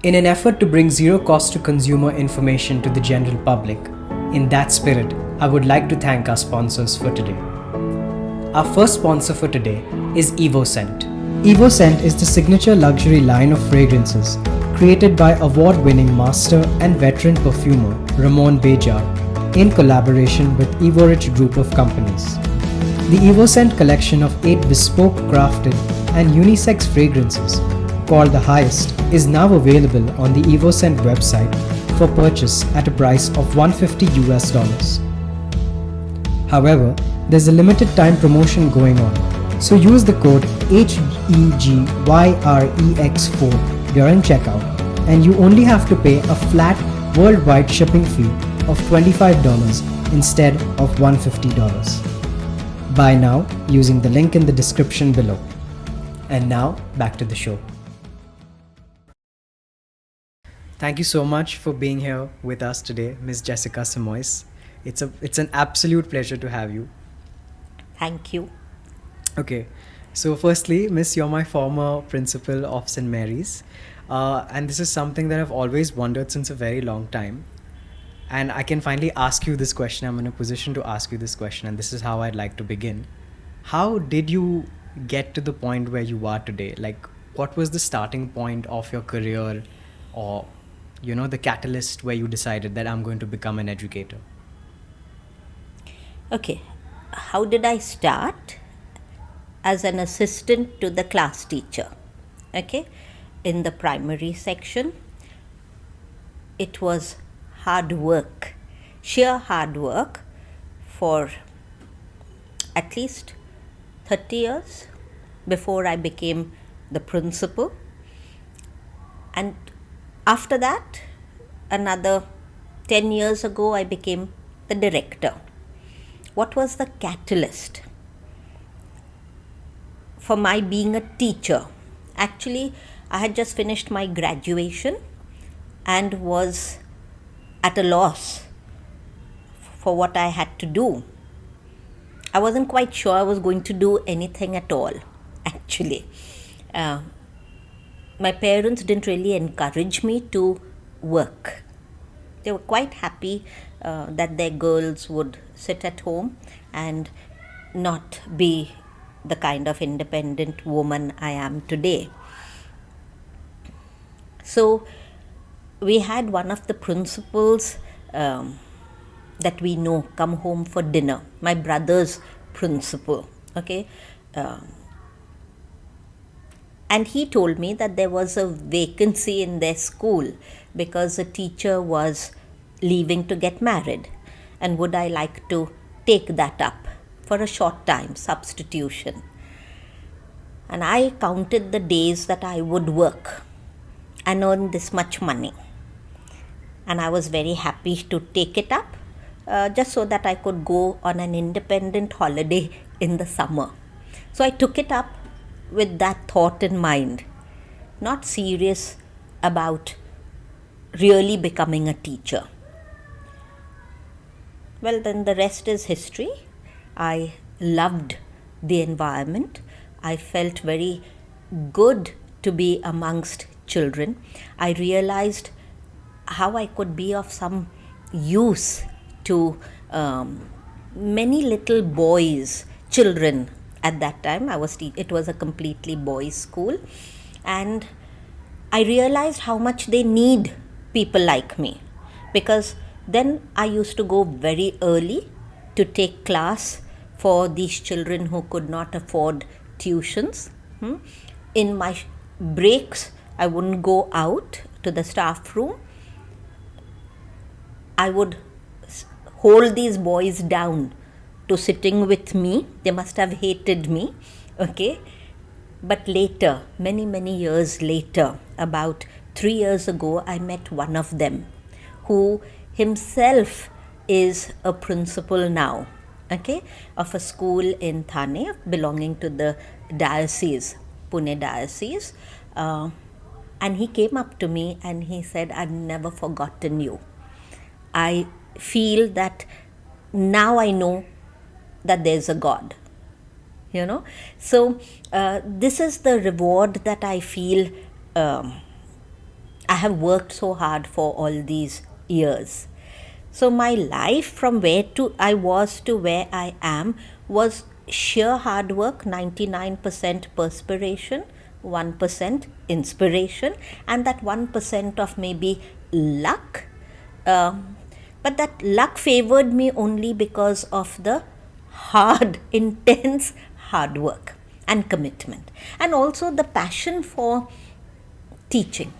In an effort to bring zero cost to consumer information to the general public, in that spirit, I would like to thank our sponsors for today. Our first sponsor for today is EvoScent. EvoScent is the signature luxury line of fragrances created by award-winning master and veteran perfumer Ramon Bejar in collaboration with EvoRich Group of Companies. The EvoScent collection of 8 bespoke, crafted and unisex fragrances called The Highest is now available on the EvoScent website for purchase at a price of $150. However, there's a limited time promotion going on, so use the code HEGYREX4 during checkout and you only have to pay a flat worldwide shipping fee of $25 instead of $150. Buy now using the link in the description below. And now back to the show. Thank you so much for being here with us today, Ms. Jessica Simoes. It's an absolute pleasure to have you. Thank you. Okay, so firstly, Miss, you're my former principal of St. Mary's, and this is something that I've always wondered since a very long time. And I can finally ask you this question. I'm in a position to ask you this question, and this is how I'd like to begin. How did you get to the point where you are today? Like, what was the starting point of your career, or the catalyst where you decided that I'm going to become an educator? Okay, how did I start? As an assistant to the class teacher, okay, in the primary section. It was hard work, sheer hard work for at least 30 years before I became the principal. And after that, another 10 years ago, I became the director. What was the catalyst for my being a teacher? Actually, I had just finished my graduation and was at a loss for what I had to do. I wasn't quite sure I was going to do anything at all, actually. My parents didn't really encourage me to work. They were quite happy that their girls would sit at home and not be the kind of independent woman I am today. So we had one of the principals that we know come home for dinner, my brother's principal, okay. And he told me that there was a vacancy in their school because a teacher was leaving to get married, and would I like to take that up for a short time, substitution. And I counted the days that I would work and earn this much money, and I was very happy to take it up, just so that I could go on an independent holiday in the summer. So I took it up with that thought in mind, not serious about really becoming a teacher. Well, then the rest is history. I loved the environment. I felt very good to be amongst children. I realized how I could be of some use to many little boys, children. At that time, it was a completely boys' school, and I realized how much they need people like me, because then I used to go very early to take class for these children who could not afford tuitions. In my breaks, I wouldn't go out to the staff room. I would hold these boys down to sitting with me. They must have hated me, okay. But later, many years later, about 3 years ago, I met one of them who himself is a principal now, okay, of a school in Thane belonging to the diocese, Pune diocese. And he came up to me and he said, I've never forgotten you. I feel that now I know that there's a God, So this is the reward that I feel I have worked so hard for all these years. So my life from where to I was to where I am was sheer hard work, 99% perspiration, 1% inspiration, and that 1% of maybe luck. But that luck favored me only because of the hard, intense hard work and commitment, and also the passion for teaching.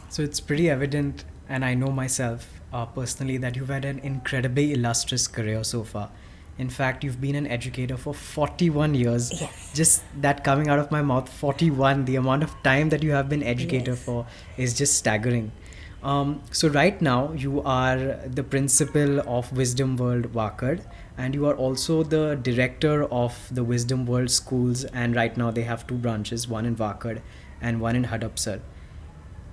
So it's pretty evident, and I know myself personally, that you've had an incredibly illustrious career so far. In fact, you've been an educator for 41 years. Yes. Just that coming out of my mouth, 41, the amount of time that you have been educator Yes. for is just staggering. So right now, you are the principal of Wisdom World Wakad, and you are also the director of the Wisdom World schools, and right now they have two branches, one in Wakad and one in Hadapsar.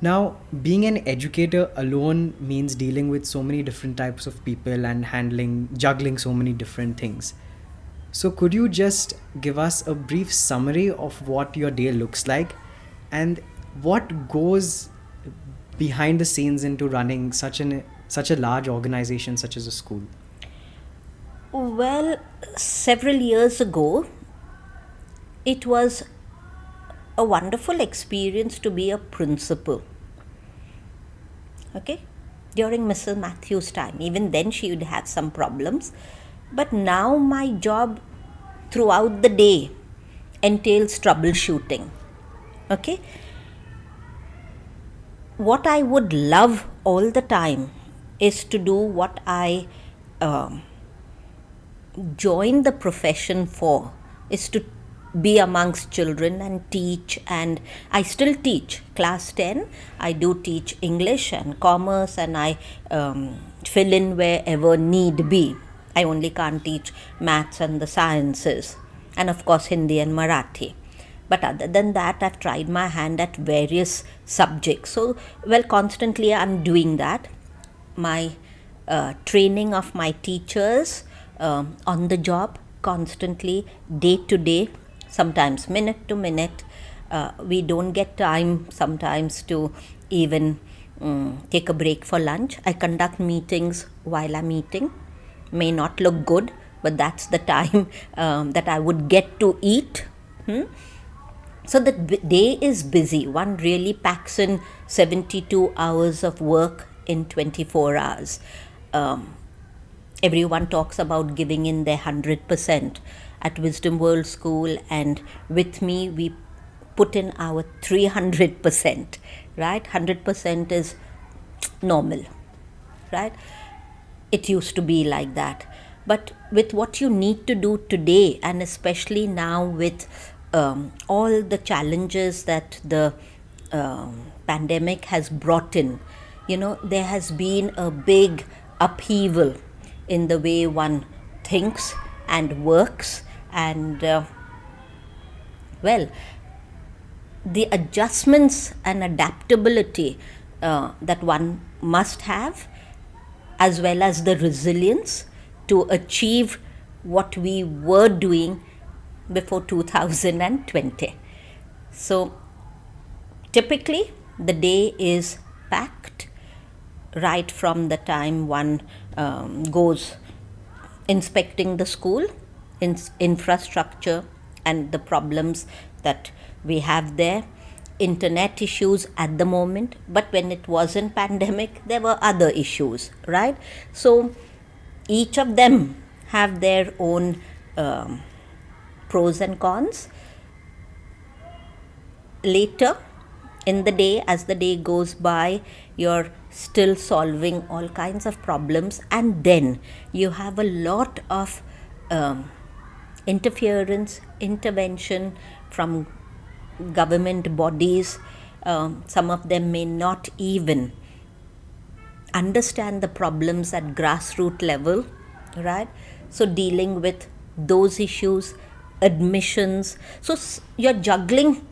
Now, being an educator alone means dealing with so many different types of people and juggling so many different things. So, could you just give us a brief summary of what your day looks like and what goes behind the scenes into running such a large organization such as a school? Well, several years ago, it was a wonderful experience to be a principal. Okay, during Mrs. Matthews' time, even then she would have some problems, but now my job throughout the day entails troubleshooting. Okay, what I would love all the time is to do what I joined the profession for, is to be amongst children and teach. And I still teach class 10. I do teach English and commerce, and I fill in wherever need be. I only can't teach maths and the sciences, and of course Hindi and Marathi. But other than that, I've tried my hand at various subjects. So, well, constantly I'm doing that. My training of my teachers on the job, constantly, day to day, sometimes minute to minute. We don't get time sometimes to even take a break for lunch. I conduct meetings while I'm eating. May not look good, but that's the time that I would get to eat. So the day is busy. One really packs in 72 hours of work in 24 hours. Everyone talks about giving in their 100% at Wisdom World School, and with me we put in our 300%, right? 100% is normal, right? It used to be like that. But with what you need to do today, and especially now with all the challenges that the pandemic has brought in, there has been a big upheaval in the way one thinks and works, and the adjustments and adaptability that one must have, as well as the resilience to achieve what we were doing before 2020. So typically the day is packed right from the time one goes inspecting the school, infrastructure and the problems that we have there, internet issues at the moment, but when it wasn't pandemic there were other issues, right? So each of them have their own pros and cons. Later in the day, as the day goes by, you're still solving all kinds of problems, and then you have a lot of intervention from government bodies. Some of them may not even understand the problems at grassroots level, right? So dealing with those issues, admissions. So you're juggling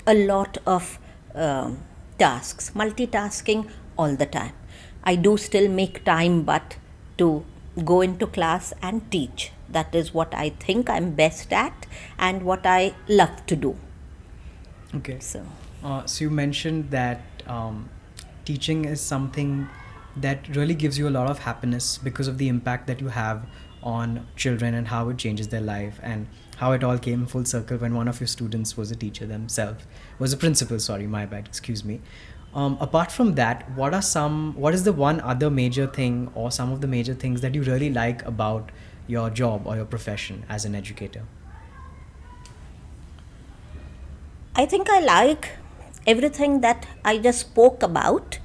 a lot of tasks, multitasking all the time. I do still make time, but to go into class and teach, that is what I think I'm best at and what I love to do. Okay. So So you mentioned that teaching is something that really gives you a lot of happiness because of the impact that you have on children and how it changes their life, and how it all came full circle when one of your students was a teacher themselves, was a principal, sorry, my bad, excuse me. Apart from that, what is the one other major thing or some of the major things that you really like about your job or your profession as an educator? I think I like everything that I just spoke about,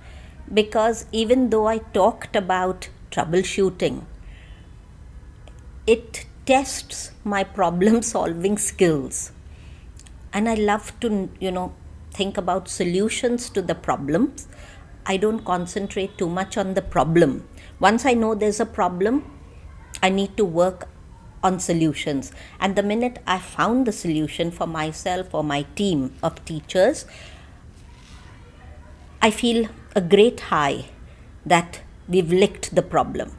because even though I talked about troubleshooting, it tests my problem solving skills. And I love to, think about solutions to the problems. I don't concentrate too much on the problem. Once I know there's a problem, I need to work on solutions. And the minute I found the solution for myself or my team of teachers, I feel a great high that we've licked the problem.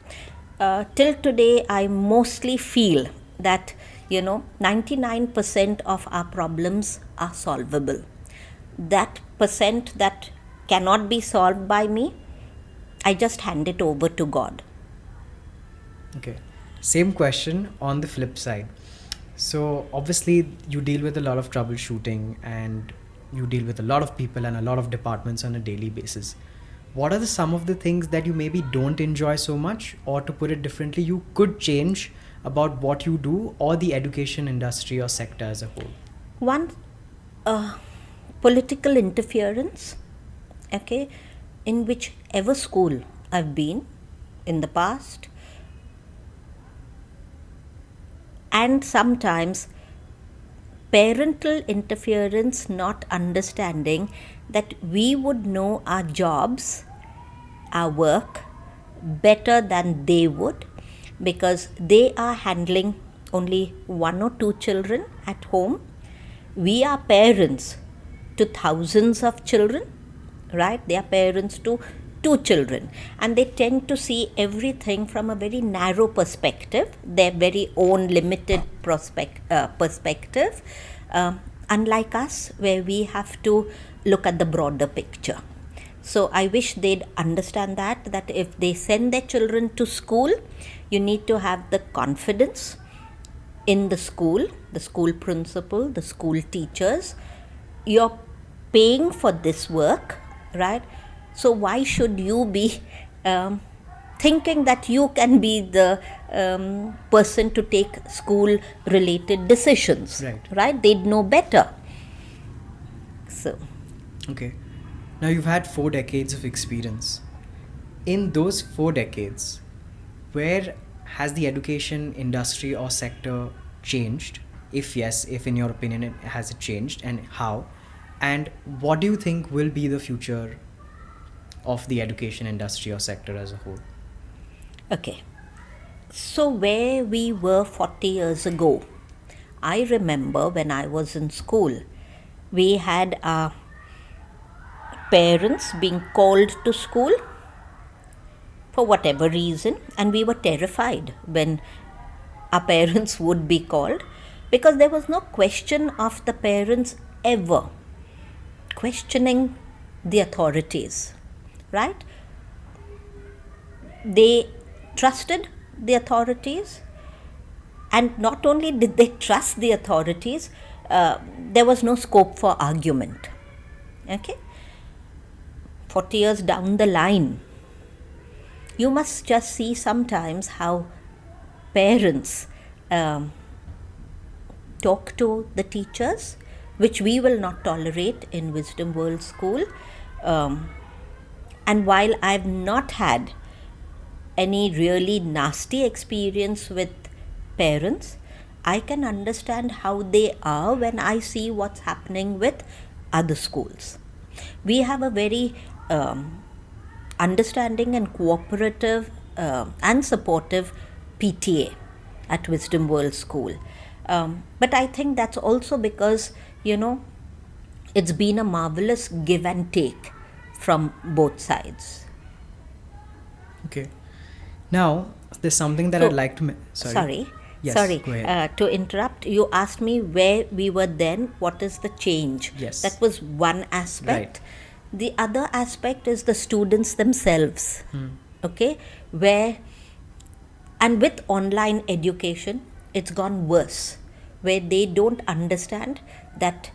Till today, I mostly feel that 99% of our problems are solvable. That percent that cannot be solved by me, I just hand it over to God. Okay. Same question on the flip side. So obviously you deal with a lot of troubleshooting and you deal with a lot of people and a lot of departments on a daily basis. What are some of the things that you maybe don't enjoy so much, or to put it differently, you could change about what you do or the education industry or sector as a whole? One, political interference, okay, in whichever school I've been in the past, and sometimes parental interference, not understanding that we would know our jobs, our work better than they would, because they are handling only one or two children at home. We are parents to thousands of children, right? They are parents to two children, and they tend to see everything from a very narrow perspective, their very own limited perspective, unlike us, where we have to look at the broader picture. So I wish they'd understand that if they send their children to school, you need to have the confidence in the school principal, the school teachers. You're paying for this work, right? So why should you be thinking that you can be the person to take school related decisions, right? They'd know better. So okay, now you've had 4 decades of experience. In those 4 decades, where has the education industry or sector changed? If yes, if in your opinion has it changed, and how? And what do you think will be the future of the education industry or sector as a whole? Okay, so where we were 40 years ago, I remember when I was in school, we had our parents being called to school for whatever reason, and we were terrified when our parents would be called, because there was no question of the parents ever questioning the authorities, right? They trusted the authorities, and not only did they trust the authorities, there was no scope for argument. Okay, 40 years down the line, you must just see sometimes how parents talk to the teachers, which we will not tolerate in Wisdom World School. And while I've not had any really nasty experience with parents, I can understand how they are when I see what's happening with other schools. We have a very understanding and cooperative and supportive PTA at Wisdom World School. But I think that's also because, it's been a marvelous give and take from both sides. Okay. Now, there's something that I'd like to... Sorry. Yes, Sorry go ahead. to interrupt. You asked me where we were then, what is the change? Yes. That was one aspect. Right. The other aspect is the students themselves. Okay, where, and with online education, it's gone worse, where they don't understand that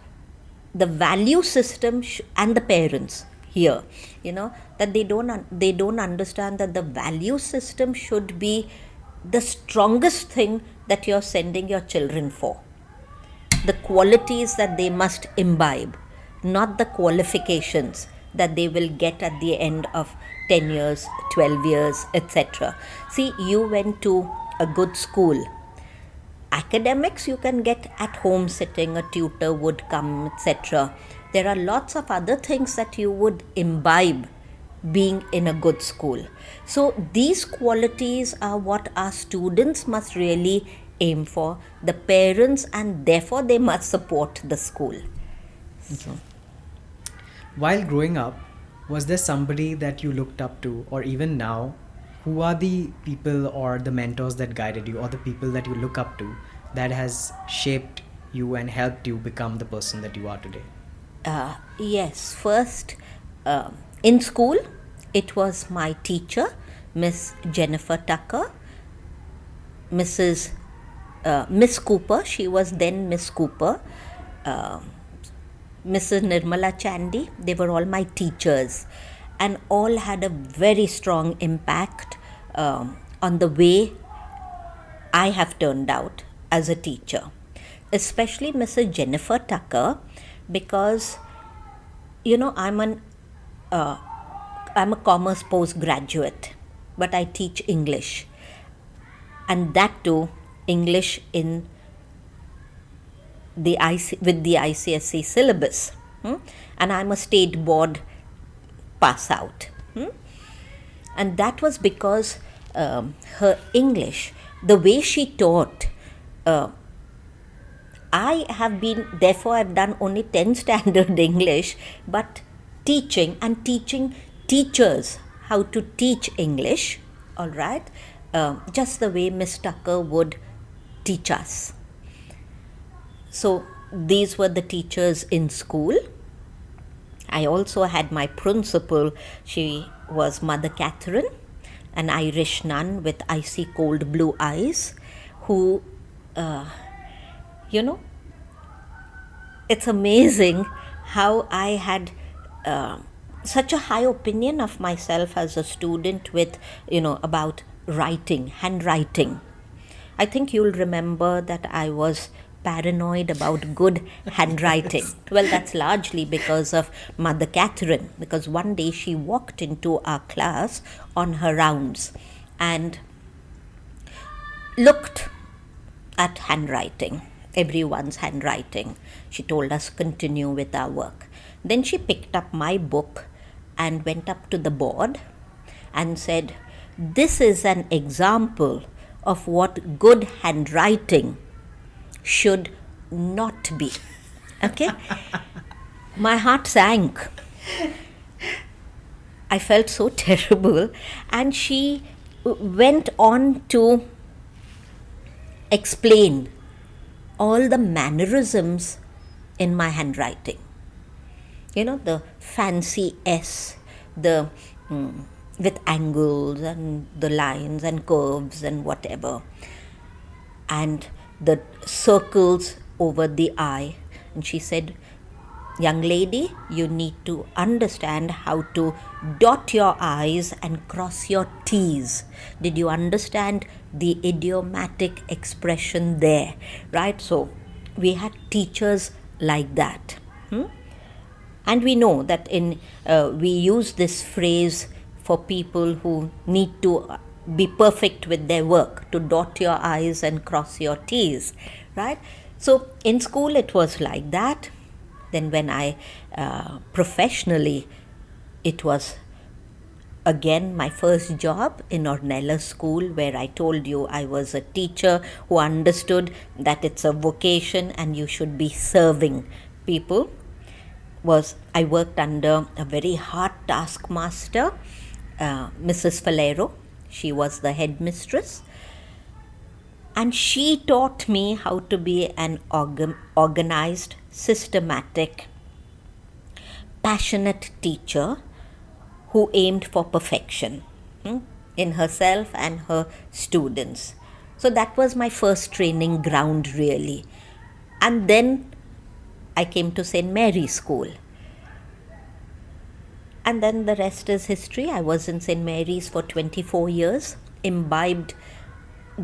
the value system and the parents here, that they don't understand that the value system should be the strongest thing that you're sending your children for, the qualities that they must imbibe, not the qualifications that they will get at the end of 10 years, 12 years, etc. See, you went to a good school. Academics you can get at home sitting, a tutor would come, etc. There are lots of other things that you would imbibe being in a good school. So these qualities are what our students must really aim for, the parents, and therefore they must support the school. So. While growing up, was there somebody that you looked up to, or even now, who are the people or the mentors that guided you, or the people that you look up to that has shaped you and helped you become the person that you are today? Yes, first in school, it was my teacher, Miss Jennifer Tucker, Miss Cooper. She was then Miss Cooper. Mrs. Nirmala Chandy, they were all my teachers, and all had a very strong impact on the way I have turned out as a teacher. Especially Mrs. Jennifer Tucker, because I'm a commerce postgraduate, but I teach English, and that too English in with the ICSE syllabus, and I'm a state board pass out, and that was because her English, the way she taught, I have been, therefore I've done only 10 standard English, but teaching teachers how to teach English, all right, just the way Miss Tucker would teach us. So these were the teachers in school. I also had my principal. She was Mother Catherine, an Irish nun with icy cold blue eyes, who, it's amazing how I had such a high opinion of myself as a student with, about writing, handwriting. I think you'll remember that I was paranoid about good handwriting. Well, that's largely because of Mother Catherine, because one day she walked into our class on her rounds and looked at handwriting, everyone's handwriting. She told us continue with our work. Then she picked up my book and went up to the board and said, "This is an example of what good handwriting should not be." Okay? My heart sank. I felt so terrible, and she went on to explain all the mannerisms in my handwriting. The fancy S, the with angles and the lines and curves and whatever, and the circles over the I. And she said, "Young lady, you need to understand how to dot your I's and cross your T's." Did you understand the idiomatic expression there? Right? So we had teachers like that. And we know that we use this phrase for people who need to be perfect with their work, to dot your I's and cross your T's, right? So in school it was like that. Then when I professionally, it was again my first job in Ornella School, where I told you I was a teacher who understood that it's a vocation and you should be serving people. I worked under a very hard taskmaster, Mrs. Falero. She was the headmistress. And she taught me how to be an organized, systematic, passionate teacher who aimed for perfection in herself and her students. So that was my first training ground, really. And then I came to St. Mary's School. And then the rest is history. I was in St. Mary's for 24 years, imbibed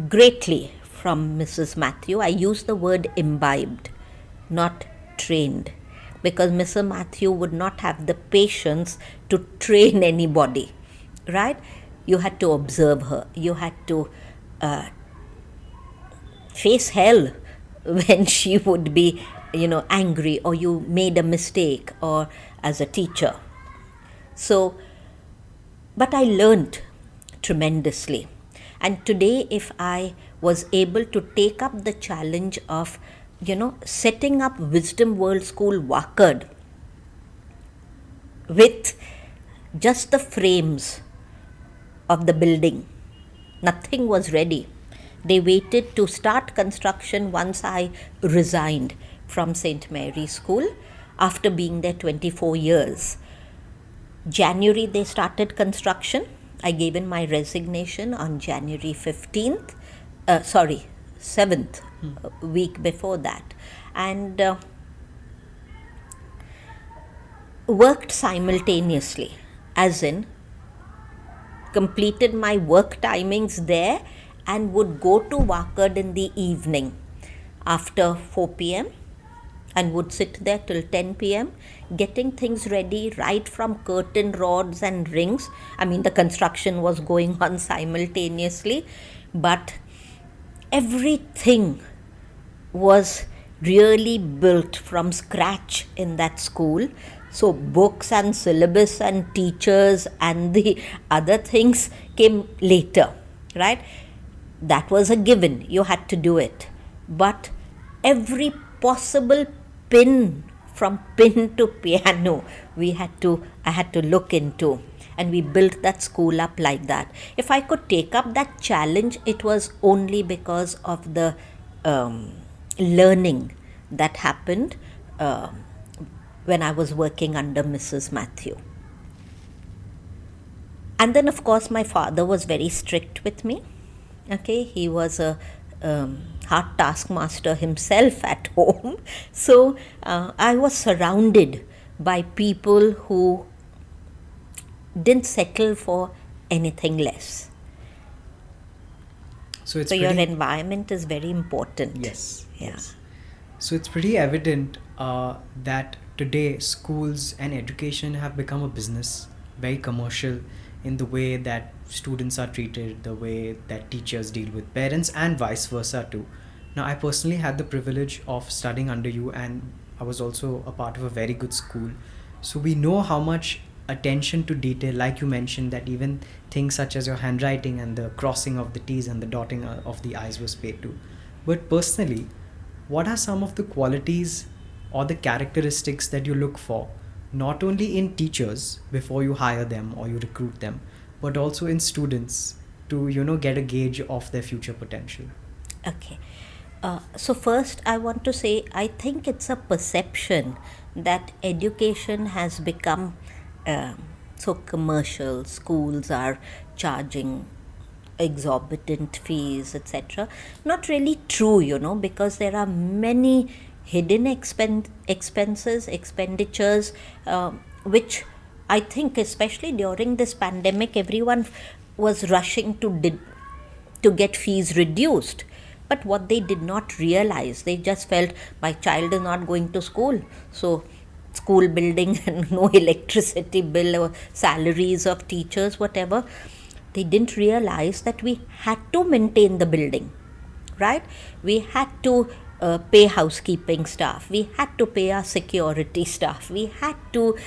greatly from Mrs. Matthew. I use the word imbibed, not trained, because Mrs. Matthew would not have the patience to train anybody, right? You had to observe her. You had to face hell when she would be, angry, or you made a mistake, or as a teacher. So, but I learned tremendously. And today, if I was able to take up the challenge of, setting up Wisdom World School Wakad with just the frames of the building, nothing was ready. They waited to start construction once I resigned from St. Mary's School after being there 24 years. January they started construction. I gave in my resignation on January 7th, a week before that. And worked simultaneously, as in completed my work timings there and would go to Wakad in the evening after 4 p.m. and would sit there till 10 p.m. getting things ready, right from curtain rods and rings. I mean, the construction was going on simultaneously, but everything was really built from scratch in that school. So books and syllabus and teachers and the other things came later, right? That was a given. You had to do it. But every possible pin, from pin to piano, I had to look into, and we built that school up like that. If I could take up that challenge, it was only because of the learning that happened when I was working under Mrs. Matthew. And then, of course, my father was very strict with me. Okay, he was a hard taskmaster himself at home. So I was surrounded by people who didn't settle for anything less. So your environment is very important. Yes. Yeah. Yes. So it's pretty evident that today schools and education have become a business, very commercial in the way that students are treated, the way that teachers deal with parents, and vice versa too. Now, I personally had the privilege of studying under you, and I was also a part of a very good school. So we know how much attention to detail, like you mentioned, that even things such as your handwriting and the crossing of the T's and the dotting of the I's was paid to. But personally, what are some of the qualities or the characteristics that you look for, not only in teachers before you hire them or you recruit them, but also in students to, get a gauge of their future potential? Okay. So first I want to say, I think it's a perception that education has become so commercial. Schools are charging exorbitant fees, etc. Not really true, because there are many hidden expenditures, which I think, especially during this pandemic, everyone was rushing to get fees reduced. But what they did not realize, they just felt, my child is not going to school, so school building and no electricity bill or salaries of teachers, whatever. They didn't realize that we had to maintain the building, right? We had to pay housekeeping staff, we had to pay our security staff, we had to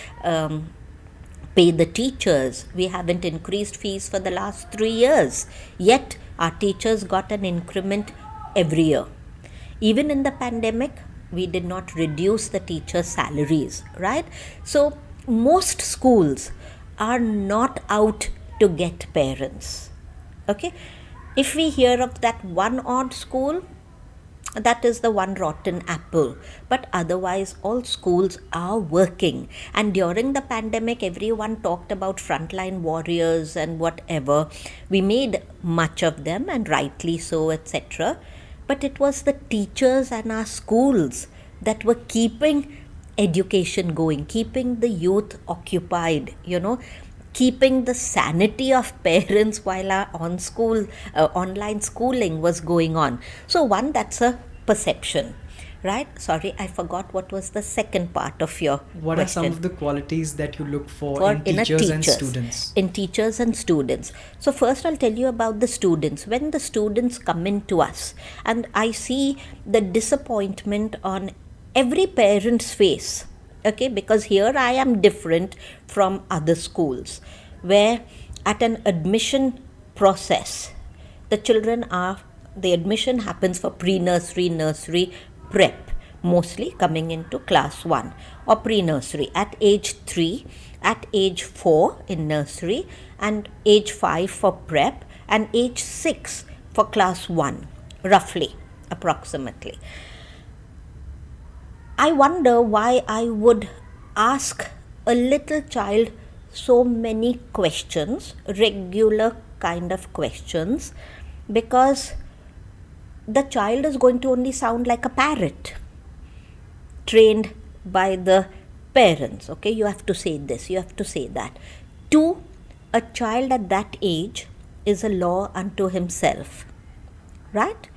pay the teachers. We haven't increased fees for the last 3 years, yet our teachers got an increment every year. Even in the pandemic, we did not reduce the teachers' salaries, right? So most schools are not out to get parents. Okay, If we hear of that one odd school, that is the one rotten apple, but otherwise all schools are working. And during the pandemic, everyone talked about frontline warriors and whatever. We made much of them, and rightly so, etc. But it was the teachers and our schools that were keeping education going, keeping the youth occupied, keeping the sanity of parents while our online schooling was going on. So one, that's a perception, right? Sorry, I forgot what was the second part of your What question. are some of the qualities that you look for in teachers and students? In teachers and students. So first I'll tell you about the students. When the students come in to us, and I see the disappointment on every parent's face, okay, because here I am different from other schools, where at an admission process, the admission happens for pre-nursery, nursery, prep, mostly coming into class 1, or pre-nursery at age 3, at age 4 in nursery, and age 5 for prep, and age 6 for class 1, roughly, approximately. I wonder why I would ask a little child so many questions, regular kind of questions, because the child is going to only sound like a parrot, trained by the parents. Okay, you have to say this, you have to say that. 2, a child at that age is a law unto himself, right?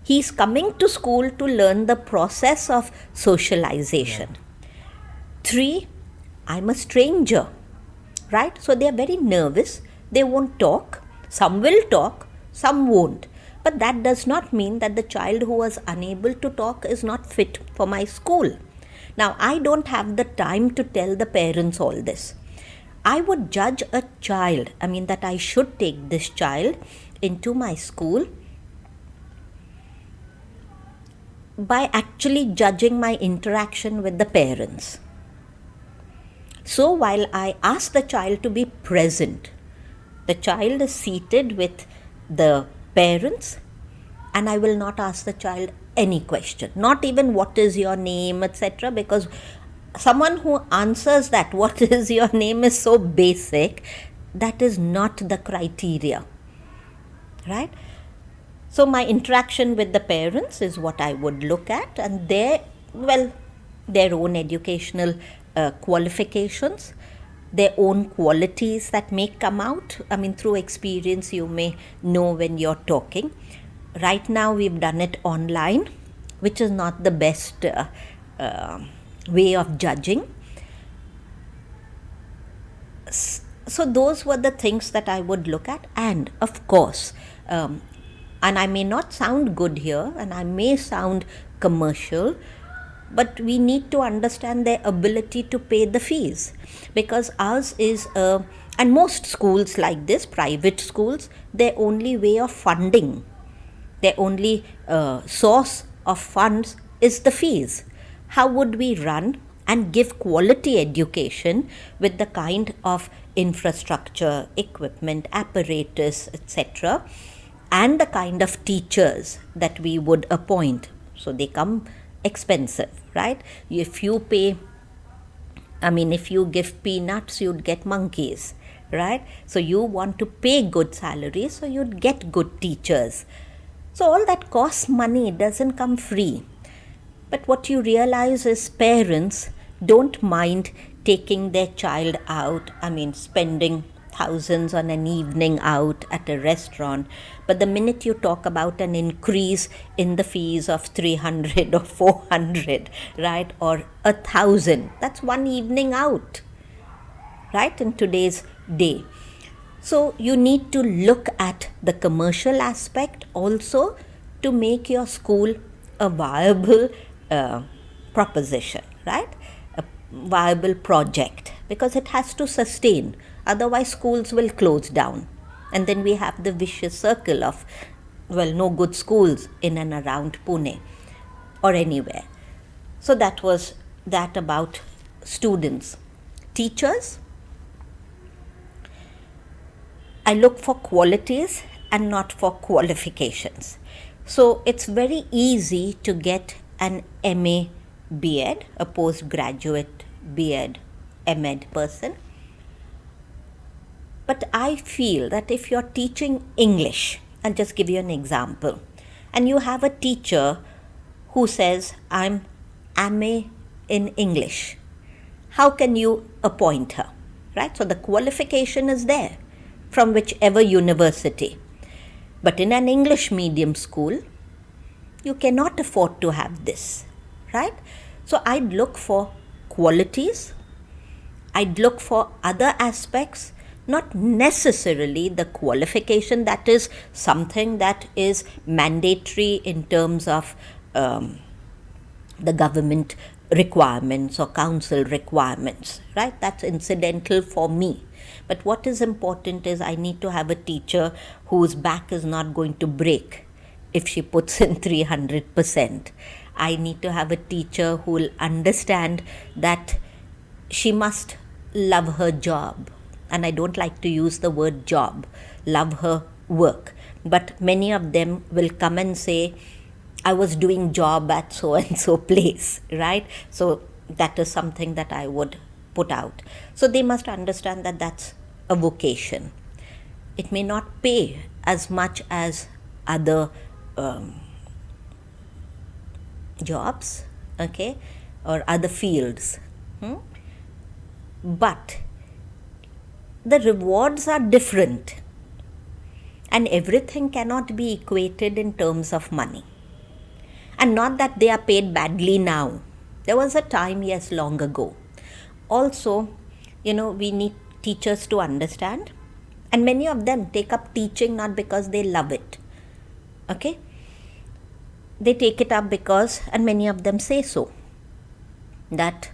He's coming to school to learn the process of socialization. 3, I'm a stranger, right? So they are very nervous. They won't talk. Some will talk, some won't. But that does not mean that the child who was unable to talk is not fit for my school. Now, I don't have the time to tell the parents all this. I would judge a child, that I should take this child into my school by actually judging my interaction with the parents. So while I ask the child to be present, the child is seated with the parents, and I will not ask the child any question, not even what is your name, etc., because someone who answers that what is your name is so basic, that is not the criteria, right? So my interaction with the parents is what I would look at, and their own educational qualifications, their own qualities that may come out. Through experience you may know when you're talking. Right now we've done it online, which is not the best way of judging. So those were the things that I would look at. And of course, and I may not sound good here, and I may sound commercial, but we need to understand their ability to pay the fees, because ours is and most schools like this, private schools, their only way of funding, their only source of funds is the fees. How would we run and give quality education with the kind of infrastructure, equipment, apparatus, etc., and the kind of teachers that we would appoint? So they come expensive, right? If you pay, if you give peanuts, you'd get monkeys, right? So you want to pay good salaries, so you'd get good teachers. So all that costs money, it doesn't come free. But what you realize is parents don't mind taking their child out, spending thousands on an evening out at a restaurant. But the minute you talk about an increase in the fees of 300 or 400, right, or 1,000, that's one evening out, right, in today's day. So you need to look at the commercial aspect also to make your school a viable proposition, right, a viable project, because it has to sustain. Otherwise schools will close down, and then we have the vicious circle of no good schools in and around Pune or anywhere. So that was that about students. Teachers, I look for qualities and not for qualifications. So it's very easy to get an MA B.Ed, a postgraduate B.Ed, M.Ed person. But I feel that if you're teaching English, I'll just give you an example, and you have a teacher who says, I'm MA in English, how can you appoint her, right? So the qualification is there from whichever university. But in an English medium school, you cannot afford to have this, right? So I'd look for qualities, I'd look for other aspects, not necessarily the qualification. That is something that is mandatory in terms of the government requirements or council requirements, right? That's incidental for me. But what is important is I need to have a teacher whose back is not going to break if she puts in 300%. I need to have a teacher who will understand that she must love her job. And I don't like to use the word job, love her work. But many of them will come and say, I was doing job at so and so place, right? So that is something that I would put out. So they must understand that that's a vocation. It may not pay as much as other jobs, okay, or other fields. But the rewards are different, and everything cannot be equated in terms of money. And not that they are paid badly now. There was a time, yes, long ago. Also, we need teachers to understand, and many of them take up teaching not because they love it, okay? They take it up because, and many of them say so, that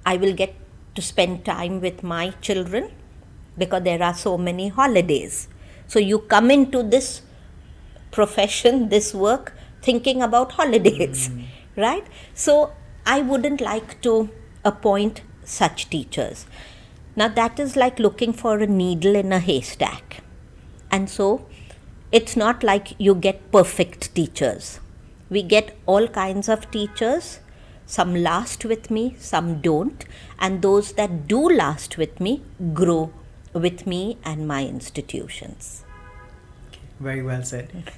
I will get to spend time with my children because there are so many holidays. So you come into this profession, this work, thinking about holidays, right? So I wouldn't like to appoint such teachers. Now that is like looking for a needle in a haystack. And so it's not like you get perfect teachers. We get all kinds of teachers. Some last with me, some don't. And those that do last with me grow with me and my institutions. Very well said.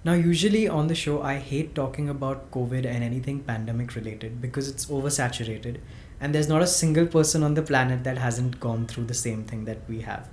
Now, usually on the show, I hate talking about COVID and anything pandemic related because it's oversaturated and there's not a single person on the planet that hasn't gone through the same thing that we have.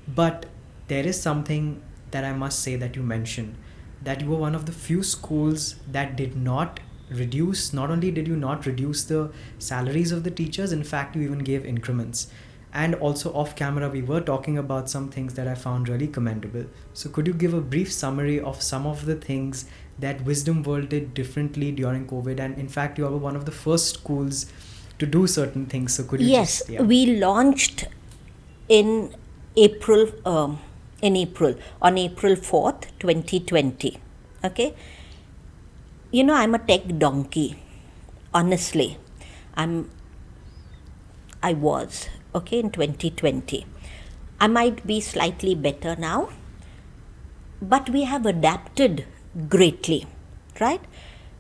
But there is something that I must say that you mentioned, that you were one of the few schools that did not reduce, not only did you not reduce the salaries of the teachers, in fact, you even gave increments. And also off camera, we were talking about some things that I found really commendable. So could you give a brief summary of some of the things that Wisdom World did differently during COVID? And in fact, you were one of the first schools to do certain things. So could you we launched in April, on April 4th, 2020. Okay. I'm a tech donkey. Honestly, I was. Okay, in 2020. I might be slightly better now, but we have adapted greatly, right?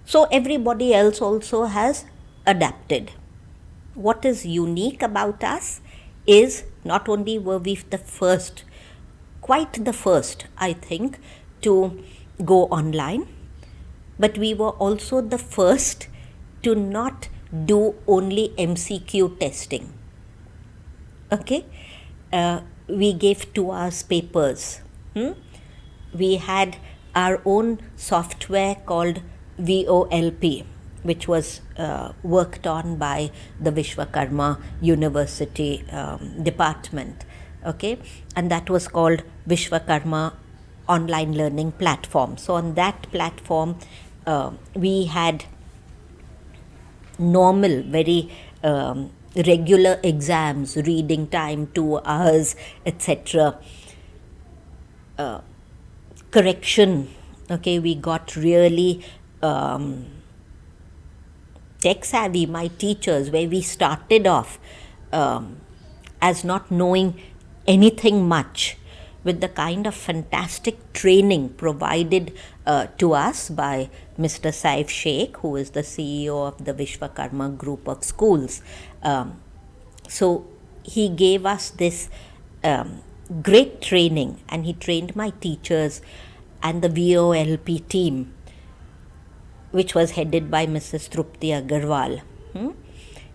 So everybody else also has adapted. What is unique about us is not only were we the first, quite the first, I think, to go online, but we were also the first to not do only MCQ testing. Okay, we gave 2 hours papers. We had our own software called VOLP, which was worked on by the Vishwakarma University department. Okay, and that was called Vishwakarma Online Learning Platform. So on that platform, we had normal, very regular exams, reading time, 2 hours, etc. Correction, okay, we got really tech savvy, my teachers, where we started off as not knowing anything much. with the kind of fantastic training provided to us by Mr. Saif Sheikh, who is the CEO of the Vishwakarma group of schools. So he gave us this great training, and he trained my teachers and the VOLP team, which was headed by Mrs. Trupti Agarwal.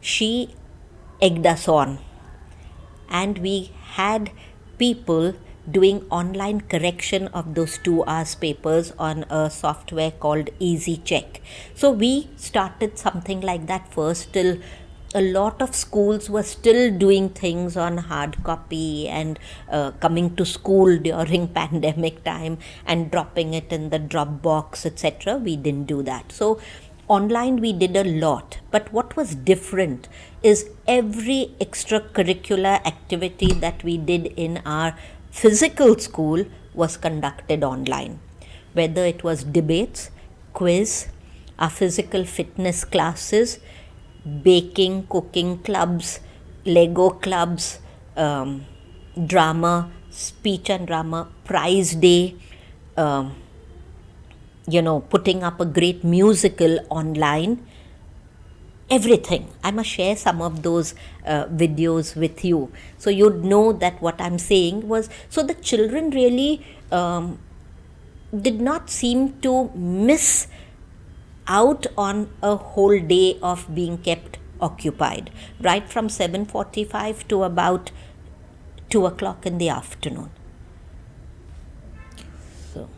She egged us on, and we had people doing online correction of those 2 hours papers on a software called Easy Check. So we started something like that first, till a lot of schools were still doing things on hard copy and coming to school during pandemic time and dropping it in the Dropbox, etc. We didn't do that. So online we did a lot, but what was different is every extracurricular activity that we did in our physical school was conducted online, whether it was debates, quiz, our physical fitness classes, baking, cooking clubs, Lego clubs, drama, speech and drama, prize day, putting up a great musical online, everything. I must share some of those videos with you, so you'd know that what I'm saying was, so the children really did not seem to miss out on a whole day of being kept occupied, right from 7:45 to about 2 o'clock in the afternoon. So.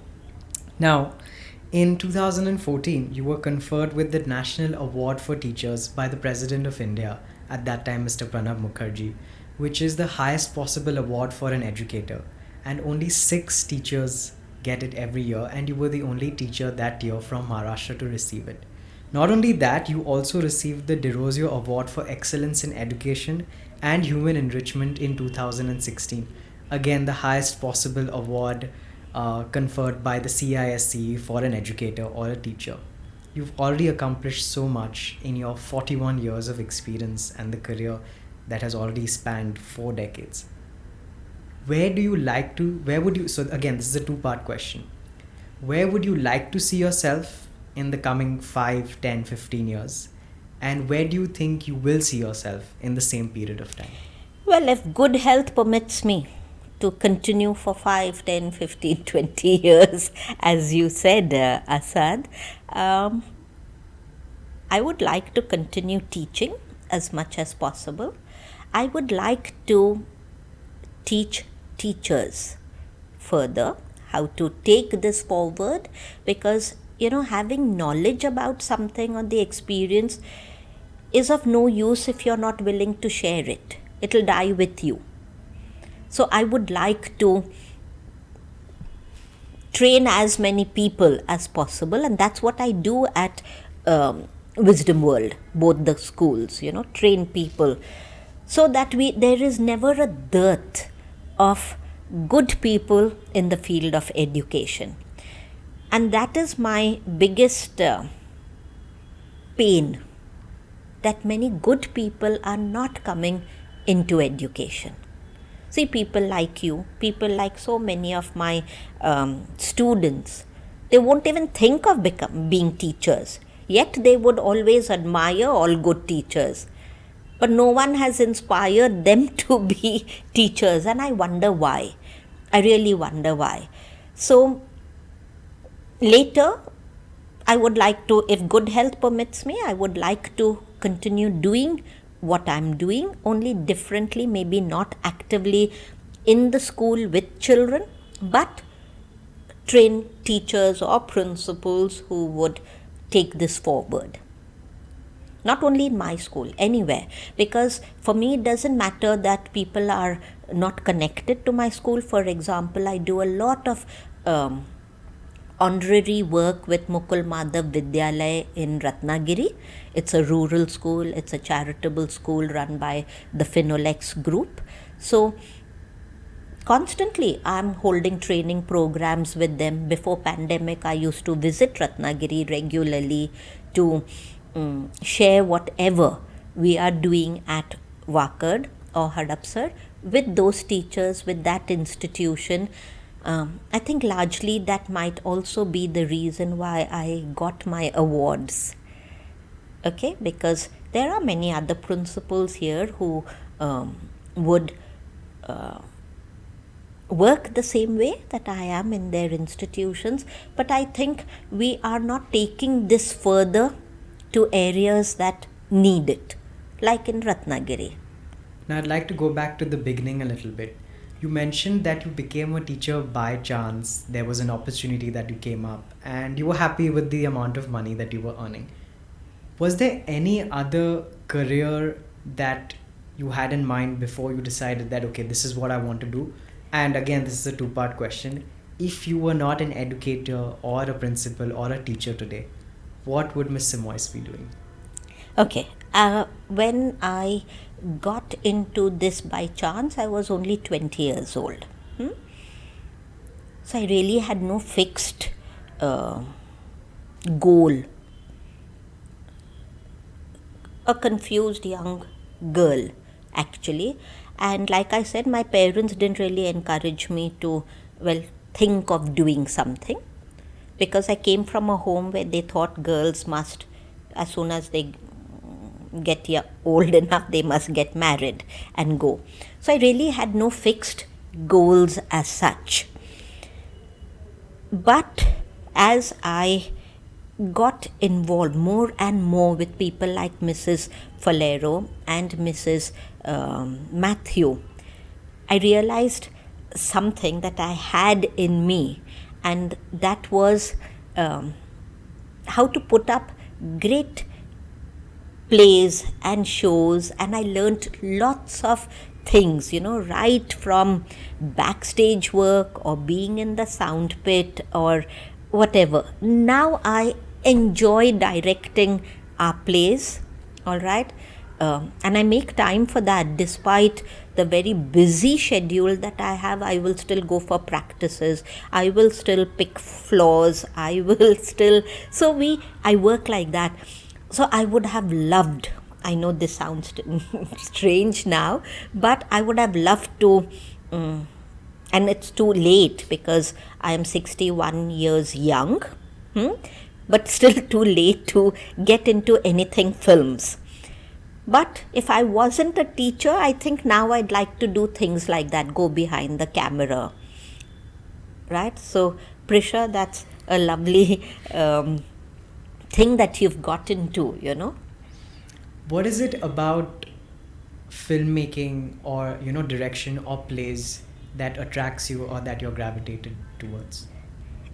Now, in 2014, you were conferred with the National Award for Teachers by the President of India, at that time Mr. Pranab Mukherjee, which is the highest possible award for an educator, and only 6 teachers get it every year, and you were the only teacher that year from Maharashtra to receive it. Not only that, you also received the Derozio Award for Excellence in Education and Human Enrichment in 2016. Again, the highest possible award conferred by the CISCE for an educator or a teacher. You've already accomplished so much in your 41 years of experience and the career that has already spanned 4 decades. So again, this is a 2-part question. Where would you like to see yourself in the coming 5, 10, 15 years? And where do you think you will see yourself in the same period of time? Well, if good health permits me to continue for 5, 10, 15, 20 years, as you said, Asad, I would like to continue teaching as much as possible. I would like to teach teachers further how to take this forward, because having knowledge about something or the experience is of no use if you're not willing to share it. It'll die with you. So I would like to train as many people as possible, and that's what I do at Wisdom World, both the schools, train people, so that there is never a dearth of good people in the field of education. And that is my biggest pain, that many good people are not coming into education. See, people like you, people like so many of my students, they won't even think of being teachers, yet they would always admire all good teachers. But no one has inspired them to be teachers, and I wonder why. I really wonder why. So later, I would like to, if good health permits me, I would like to continue doing what I'm doing, only differently, maybe not actively in the school with children, but train teachers or principals who would take this forward. Not only in my school, anywhere. Because for me, it doesn't matter that people are not connected to my school. For example, I do a lot of honorary work with Mukul Madhav Vidyalaya in Ratnagiri. It's a rural school. It's a charitable school run by the Finolex group. So constantly I'm holding training programs with them. Before pandemic, I used to visit Ratnagiri regularly to share whatever we are doing at Wakad or Hadapsar with those teachers, with that institution. I think largely that might also be the reason why I got my awards. Okay, because there are many other principals here who would work the same way that I am in their institutions, but I think we are not taking this further to areas that need it, like in Ratnagiri. Now, I'd like to go back to the beginning a little bit. You mentioned that you became a teacher by chance. There was an opportunity that you came up, and you were happy with the amount of money that you were earning. Was there any other career that you had in mind before you decided that, okay, this is what I want to do? And again, this is a two-part question. If you were not an educator or a principal or a teacher today, what would Miss Simoes be doing? Okay, when I got into this by chance, I was only 20 years old. So I really had no fixed goal. A confused young girl, actually. And like I said, my parents didn't really encourage me to, think of doing something, because I came from a home where they thought girls must, as soon as they get old enough, they must get married and go. So I really had no fixed goals as such. But as I got involved more and more with people like Mrs. Falero and Mrs. Matthew, I realized something that I had in me, and that was how to put up great plays and shows. And I learnt lots of things, right from backstage work or being in the sound pit or whatever. Now I enjoy directing our plays, all right, and I make time for that. Despite the very busy schedule that I have, I will still go for practices, I will still pick flaws, I work like that. So I would have loved, I know this sounds strange now, but I would have loved to, and it's too late because I am 61 years young, but still too late to get into anything films. But if I wasn't a teacher, I think now I'd like to do things like that, go behind the camera, right? So Prisha, that's a lovely thing that you've got into, What is it about filmmaking or, direction or plays that attracts you or that you're gravitated towards?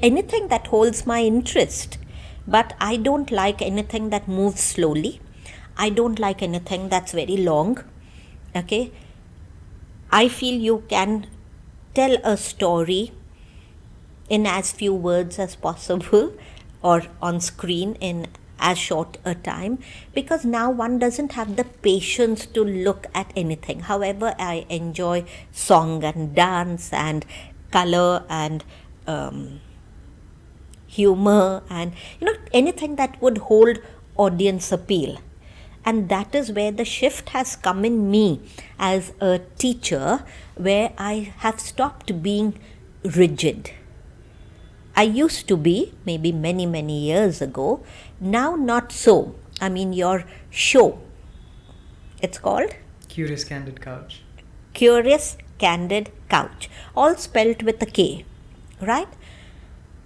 Anything that holds my interest. But I don't like anything that moves slowly. I don't like anything that's very long. Okay? I feel you can tell a story in as few words as possible or on screen in as short a time, because now one doesn't have the patience to look at anything. However, I enjoy song and dance and color and humor and anything that would hold audience appeal. And that is where the shift has come in me as a teacher, where I have stopped being rigid. I used to be, maybe many, many years ago. Now not so. I mean, your show, it's called? Curious Candid Couch. Curious Candid Couch, all spelt with a K, right?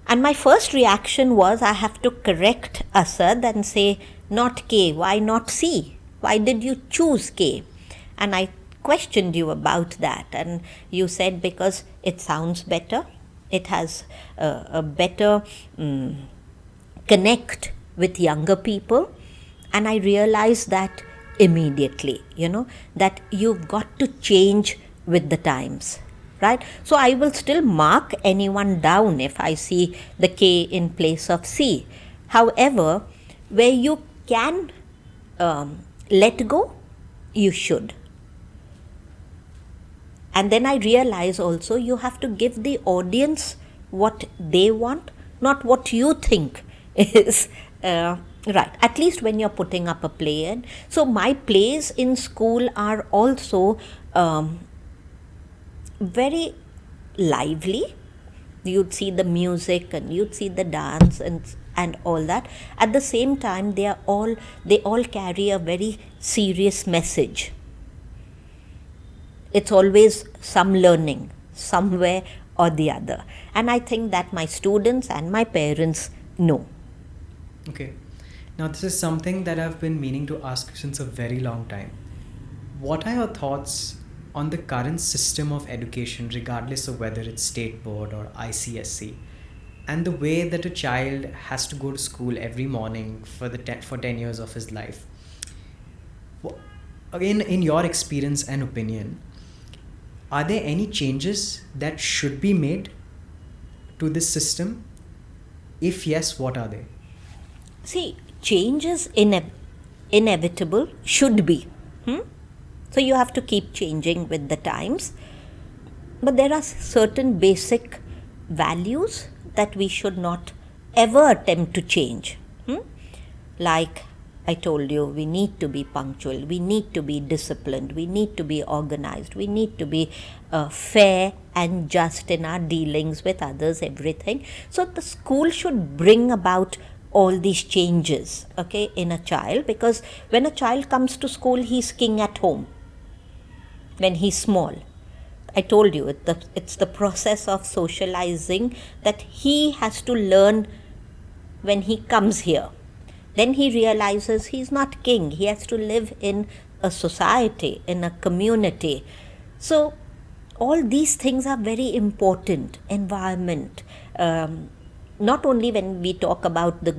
And my first reaction was, I have to correct Asad and say, not K, why not C? Why did you choose K? And I questioned you about that, and you said because it sounds better, it has a better connect with younger people. And I realized that immediately, that you've got to change with the times, right? So I will still mark anyone down if I see the K in place of C. However, where you can let go, you should. And then I realize also you have to give the audience what they want, not what you think is right, at least when you're putting up a play. And so my plays in school are also very lively. You'd see the music and you'd see the dance and all that. At the same time, they all carry a very serious message. It's always some learning somewhere or the other, and I think that my students and my parents know. Okay. Now, this is something that I've been meaning to ask since a very long time. What are your thoughts on the current system of education, regardless of whether it's state board or ICSC, and the way that a child has to go to school every morning for 10 years of his life? Again, in your experience and opinion, are there any changes that should be made to this system? If yes, what are they? See, change is inevitable, should be. So you have to keep changing with the times. But there are certain basic values that we should not ever attempt to change. Like I told you, we need to be punctual, we need to be disciplined, we need to be organized, we need to be fair and just in our dealings with others, everything. So the school should bring about all these changes, okay, in a child, because when a child comes to school, he's king at home when he's small. I told you, it's the process of socializing that he has to learn when he comes here. Then he realizes he's not king. He has to live in a society, in a community. So all these things are very important. Environment. Not only when we talk about the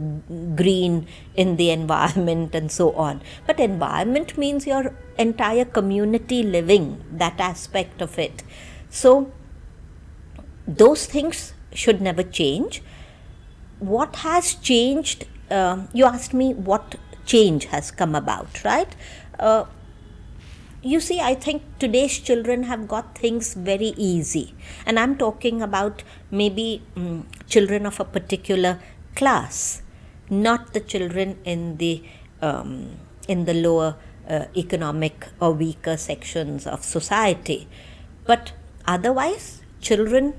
green in the environment and so on, but environment means your entire community living, that aspect of it. So those things should never change. What has changed? You asked me what change has come about, right? You see, I think today's children have got things very easy. And I'm talking about maybe children of a particular class, not the children in the lower economic or weaker sections of society. But otherwise, children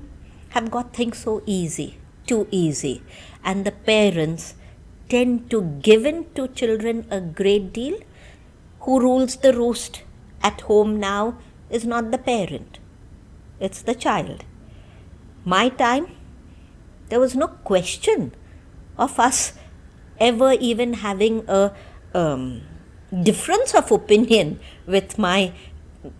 have got things so easy, too easy. And the parents tend to give in to children a great deal. Who rules the roost at home now is not the parent, it's the child. My time, there was no question of us ever even having a difference of opinion with my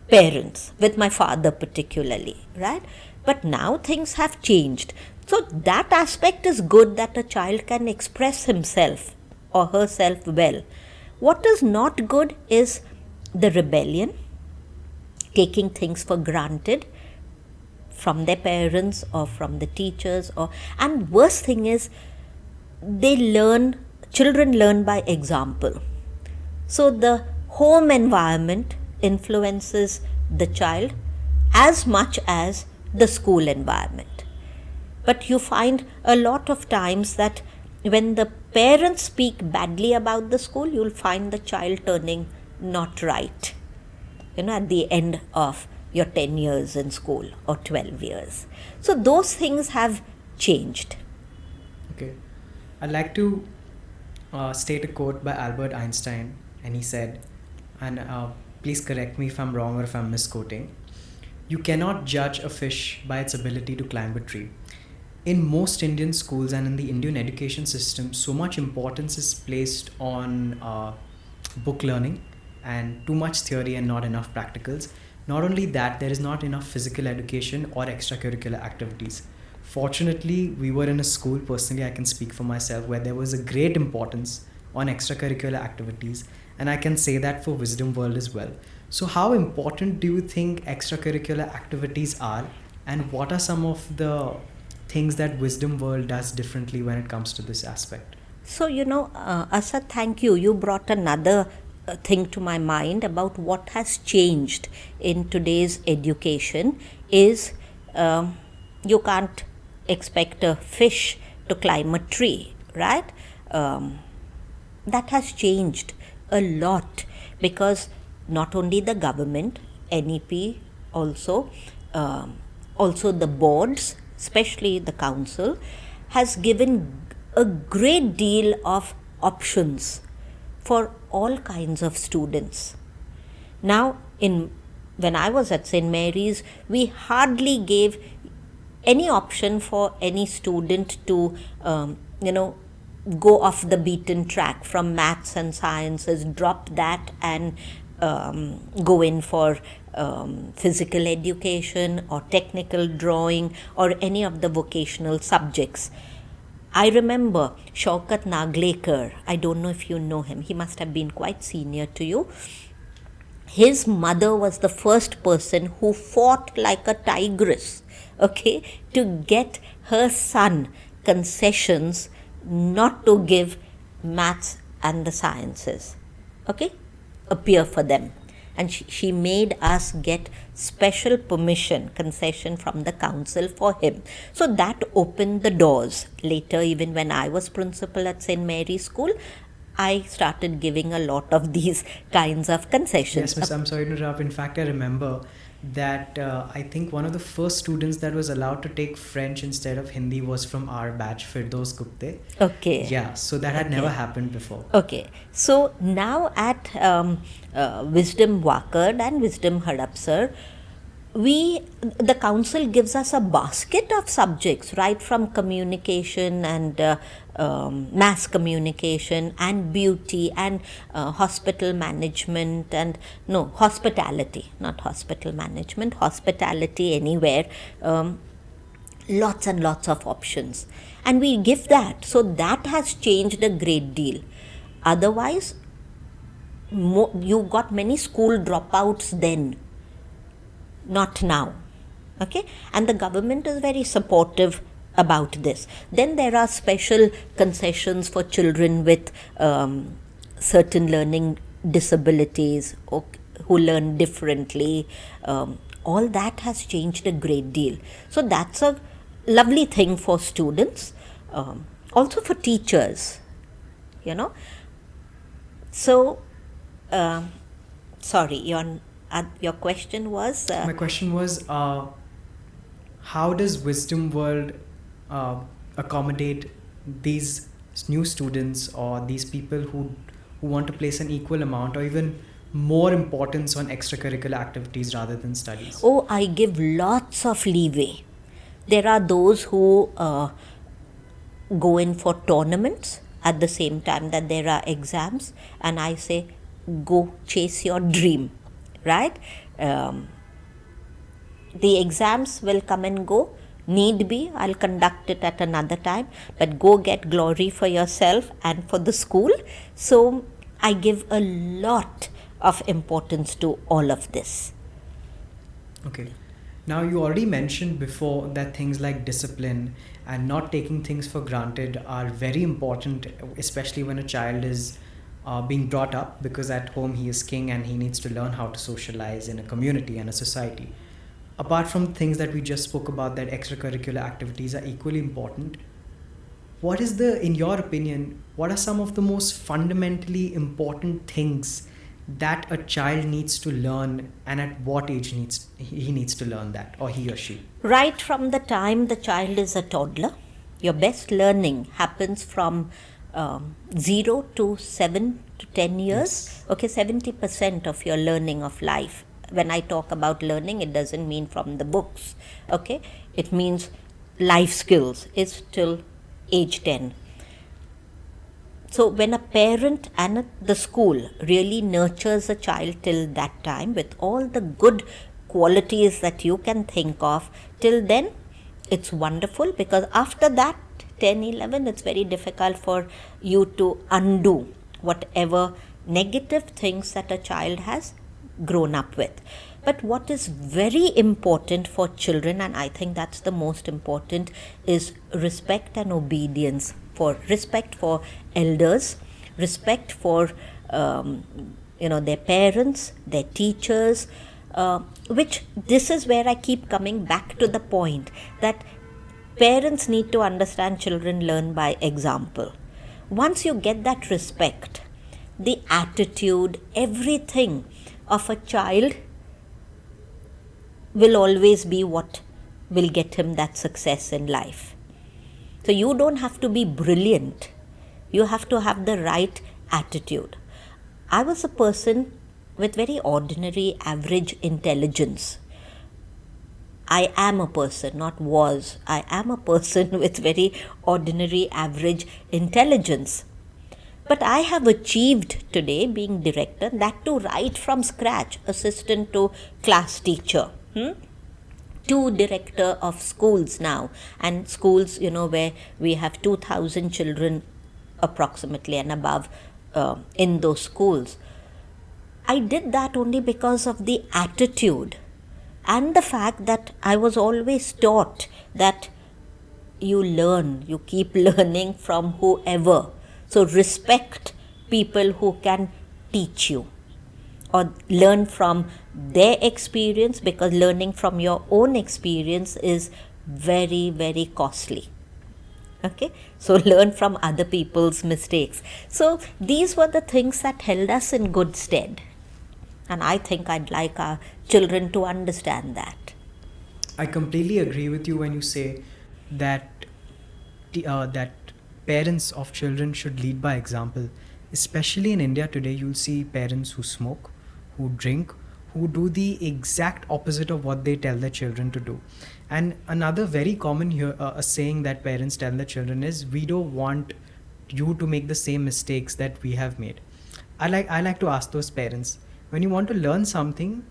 parents, with my father particularly, right? But now things have changed. So that aspect is good, that a child can express himself or herself well. What is not good is the rebellion, taking things for granted from their parents or from the teachers, and worst thing is children learn by example. So the home environment influences the child as much as the school environment. But you find a lot of times that when the parents speak badly about the school, you'll find the child turning not right, at the end of your 10 years in school or 12 years. So those things have changed. Okay. I'd like to state a quote by Albert Einstein, and he said, and please correct me if I'm wrong or if I'm misquoting, "You cannot judge a fish by its ability to climb a tree." In most Indian schools and in the Indian education system, so much importance is placed on book learning and too much theory and not enough practicals. Not only that, there is not enough physical education or extracurricular activities. Fortunately, we were in a school, personally I can speak for myself, where there was a great importance on extracurricular activities, and I can say that for Wisdom World as well. So how important do you think extracurricular activities are, and what are some of the things that Wisdom World does differently when it comes to this aspect? So, Asad, thank you. You brought another thing to my mind about what has changed in today's education is you can't expect a fish to climb a tree, right? That has changed a lot because not only the government, NEP also, also the boards, especially the council, has given a great deal of options for all kinds of students. Now, when I was at St. Mary's, we hardly gave any option for any student to, go off the beaten track from maths and sciences, drop that and go in for physical education or technical drawing or any of the vocational subjects. I remember Shaukat Naglekar, I don't know if you know him, he must have been quite senior to you. His mother was the first person who fought like a tigress, okay, to get her son concessions not to give maths and the sciences, okay, appear for them. And she made us get special permission, concession from the council for him. So that opened the doors. Later, even when I was principal at St. Mary's School, I started giving a lot of these kinds of concessions. Yes, Miss, I'm sorry to interrupt. In fact, I remember that I think one of the first students that was allowed to take French instead of Hindi was from our batch, Firdos Gupte. Okay. Yeah, so that had never happened before. Okay. So now at Wisdom Wakad and Wisdom Hadapsar, the council gives us a basket of subjects, right from communication and mass communication and beauty and hospital management and hospitality, not hospital management, hospitality anywhere. Lots and lots of options, and we give that. So that has changed a great deal. Otherwise, you got many school dropouts then, not now, okay, and the government is very supportive about this. Then there are special concessions for children with certain learning disabilities or who learn differently. All that has changed a great deal. So that's a lovely thing for students, also for teachers, So, sorry, your question was? My question was, how does Wisdom World accommodate these new students or these people who want to place an equal amount or even more importance on extracurricular activities rather than studies? Oh, I give lots of leeway. There are those who go in for tournaments at the same time that there are exams, and I say, go chase your dream. Right? The exams will come and go. Need be, I'll conduct it at another time, but go get glory for yourself and for the school. So I give a lot of importance to all of this. Okay. Now, you already mentioned before that things like discipline and not taking things for granted are very important, especially when a child is being brought up, because at home he is king and he needs to learn how to socialize in a community and a society. Apart from things that we just spoke about, that extracurricular activities are equally important, in your opinion, what are some of the most fundamentally important things that a child needs to learn, and at what age he needs to learn that, or he or she? Right from the time the child is a toddler. Your best learning happens from 0 to 7 to 10 years. Yes. Okay, 70% of your learning of life. When I talk about learning, it doesn't mean from the books. Okay, it means life skills is till age 10. So when a parent and the school really nurtures a child till that time with all the good qualities that you can think of, till then it's wonderful, because after that 10, 11, it's very difficult for you to undo whatever negative things that a child has grown up with. But what is very important for children, and I think that's the most important, is respect and obedience. Respect for elders, respect for their parents, their teachers, which this is where I keep coming back to the point that parents need to understand children learn by example. Once you get that respect, the attitude, everything of a child will always be what will get him that success in life. So you don't have to be brilliant. You have to have the right attitude. I was a person with very ordinary, average intelligence. I am a person, not was. I am a person with very ordinary, average intelligence. But I have achieved today, being director, that too right from scratch, assistant to class teacher. To director of schools now, and schools, where we have 2,000 children approximately and above in those schools. I did that only because of the attitude and the fact that I was always taught that you learn, you keep learning from whoever. So respect people who can teach you or learn from their experience, because learning from your own experience is very, very costly. Okay, so learn from other people's mistakes. So these were the things that held us in good stead, and I think I'd like our children to understand that. I completely agree with you when you say that that parents of children should lead by example. Especially in India today, you'll see parents who smoke, who drink, who do the exact opposite of what they tell their children to do. And another very common a saying that parents tell their children is, "We don't want you to make the same mistakes that we have made." I like to ask those parents, when you want to learn something,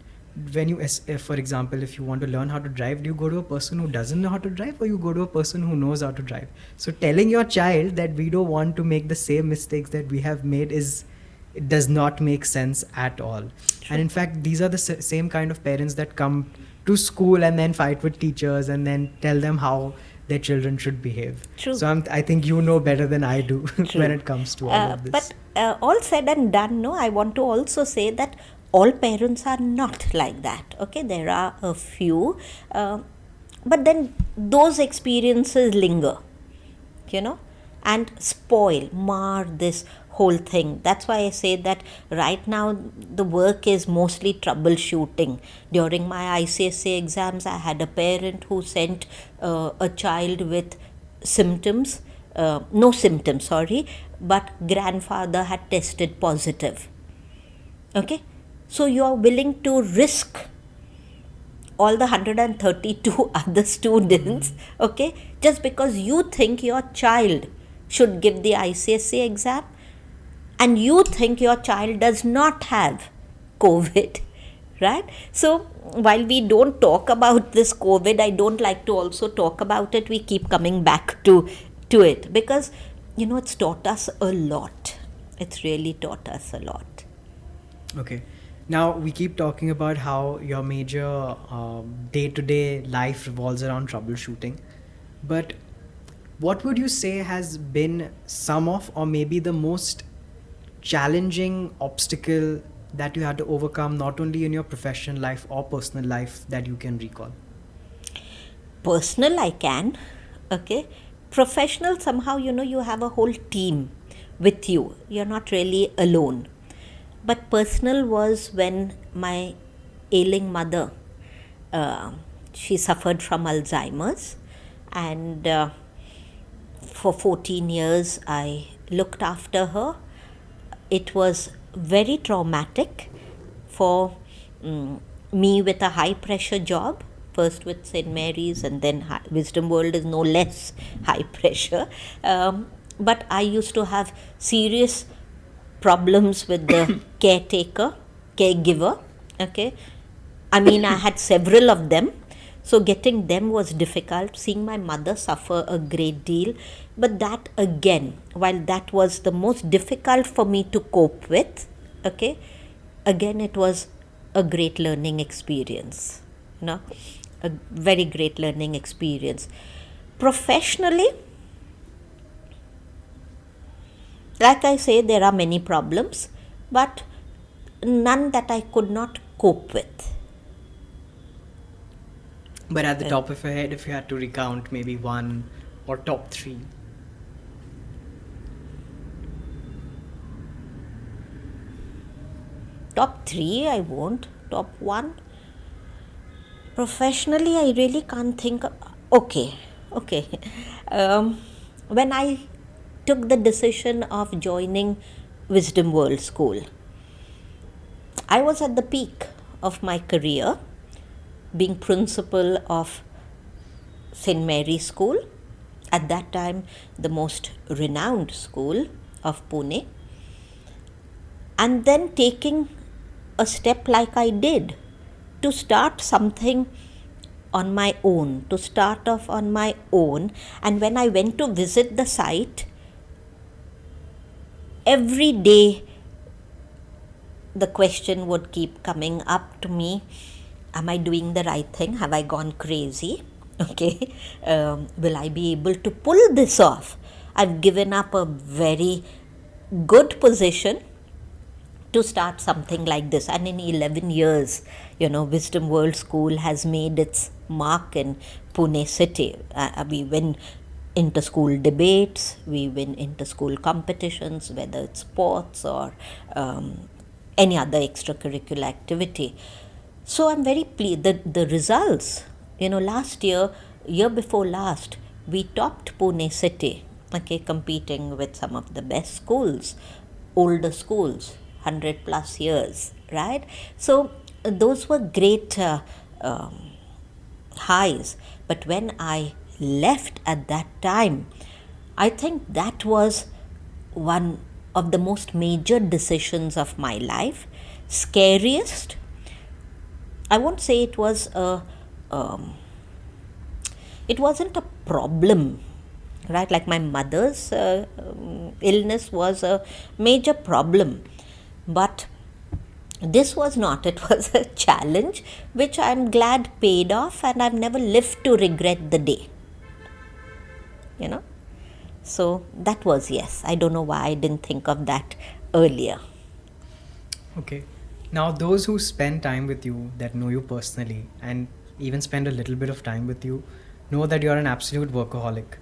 if, for example, if you want to learn how to drive, do you go to a person who doesn't know how to drive, or you go to a person who knows how to drive? So telling your child that we don't want to make the same mistakes that we have made it does not make sense at all. And in fact, these are the same kind of parents that come to school and then fight with teachers and then tell them how their children should behave. True. So I think you know better than I do when it comes to all of this. But all said and done, I want to also say that all parents are not like that. Okay, there are a few, but then those experiences linger, and mar this whole thing. That's why I say that right now the work is mostly troubleshooting. During my ICSE exams, I had a parent who sent a child with symptoms, no symptoms, sorry, but grandfather had tested positive. Okay, so you are willing to risk all the 132 other students, okay, just because you think your child should give the ICSE exam and you think your child does not have COVID, right? So while we don't talk about this COVID, I don't like to also talk about it. We keep coming back to it because, it's taught us a lot. It's really taught us a lot. Okay. Now, we keep talking about how your major day-to-day life revolves around troubleshooting. But what would you say has been some of, or maybe the most challenging obstacle that you had to overcome, not only in your professional life or personal life, that you can recall? Personal, I can. Okay. Professional, somehow, you have a whole team with you. You're not really alone. But personal was when my ailing mother, she suffered from Alzheimer's, and for 14 years I looked after her. It was very traumatic for me with a high pressure job, first with St. Mary's and then Wisdom World is no less high pressure. But I used to have serious problems with the caregiver, okay. I had several of them, so getting them was difficult, seeing my mother suffer a great deal. But that again, while that was the most difficult for me to cope with, okay, again it was a great learning experience, a very great learning experience. Professionally, like I say, there are many problems, but none that I could not cope with. But at the top of your head, if you had to recount maybe one or top three? Top three, I won't. Top one. Professionally, I really can't think of. Okay, okay. When I took the decision of joining Wisdom World School, I was at the peak of my career, being principal of St. Mary's School, at that time the most renowned school of Pune, and then taking a step like I did to start something on my own, to start off on my own. And when I went to visit the site, every day the question would keep coming up to me, am I doing the right thing? Have I gone crazy? Okay, will I be able to pull this off? I've given up a very good position to start something like this, and in 11 years, Wisdom World School has made its mark in Pune city. We win inter-school debates, we win inter-school competitions, whether it's sports or any other extracurricular activity. So I'm very pleased. The results, last year before last, we topped Pune city, okay, competing with some of the best schools, older schools, 100 plus years, right? So those were great highs. But when I left at that time, I think that was one of the most major decisions of my life. Scariest, I won't say it was it wasn't a problem, right? Like my mother's illness was a major problem, but this was not. It was a challenge which I'm glad paid off, and I've never lived to regret the day. So that was, yes. I don't know why I didn't think of that earlier. Okay. Now, those who spend time with you, that know you personally, and even spend a little bit of time with you, know that you're an absolute workaholic.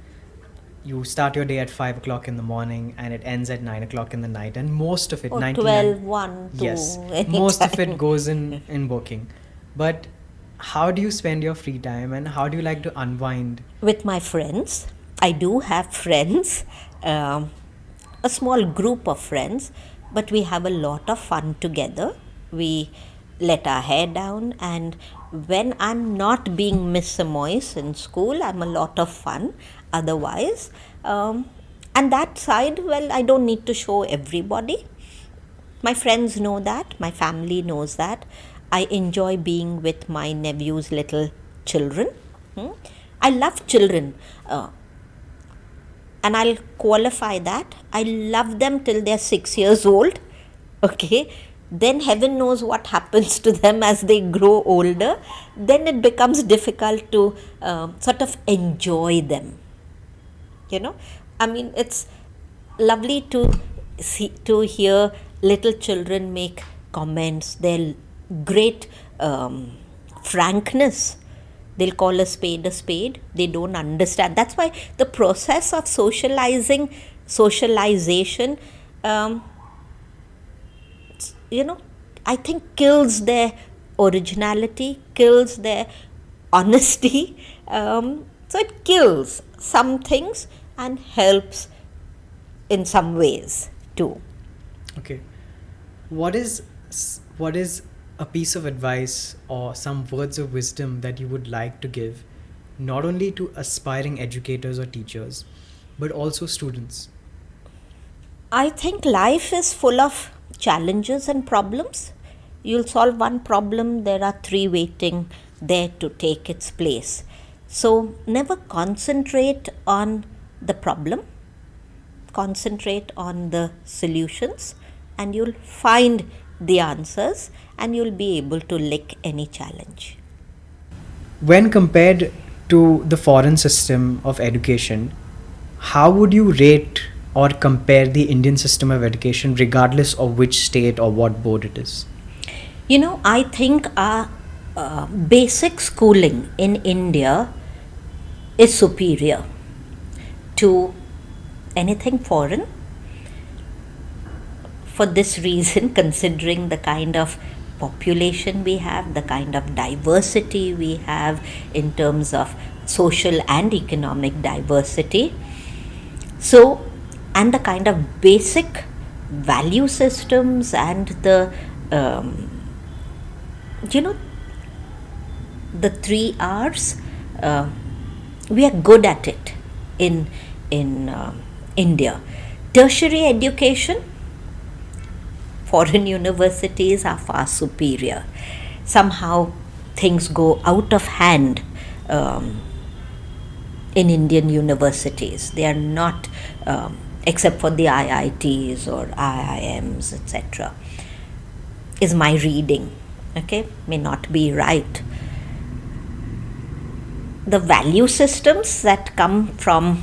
You start your day at 5 o'clock in the morning and it ends at 9 o'clock in the night, and most of it, Or 99 12, 1, 2. yes, anytime. most of it goes in working. But how do you spend your free time, and how do you like to unwind? With my friends. I do have friends, a small group of friends, but we have a lot of fun together. We let our hair down, and when I'm not being Miss Simoes in school, I'm a lot of fun otherwise. And that side, well, I don't need to show everybody. My friends know that, my family knows that. I enjoy being with my nephew's little children. I love children. And I'll qualify that. I love them till they're 6 years old. Okay. Then heaven knows what happens to them as they grow older. Then it becomes difficult to sort of enjoy them. I mean, it's lovely to hear little children make comments. Their great frankness. They'll call a spade. They don't understand. That's why the process of socialization, I think kills their originality, kills their honesty. So it kills some things and helps in some ways too. Okay. What is a piece of advice or some words of wisdom that you would like to give, not only to aspiring educators or teachers, but also students? I think life is full of challenges and problems. You'll solve one problem, there are 3 waiting there to take its place. So never concentrate on the problem, concentrate on the solutions, and you'll find the answers, and you'll be able to lick any challenge. When compared to the foreign system of education, how would you rate or compare the Indian system of education, regardless of which state or what board it is? I think our basic schooling in India is superior to anything foreign. For this reason, considering the kind of population we have, the kind of diversity we have in terms of social and economic diversity. So, and the kind of basic value systems and the, the 3 R's, we are good at it in India. Tertiary education, foreign universities are far superior. Somehow things go out of hand in Indian universities. They are not, except for the IITs or IIMs, etc. Is my reading. Okay, may not be right. The value systems that come from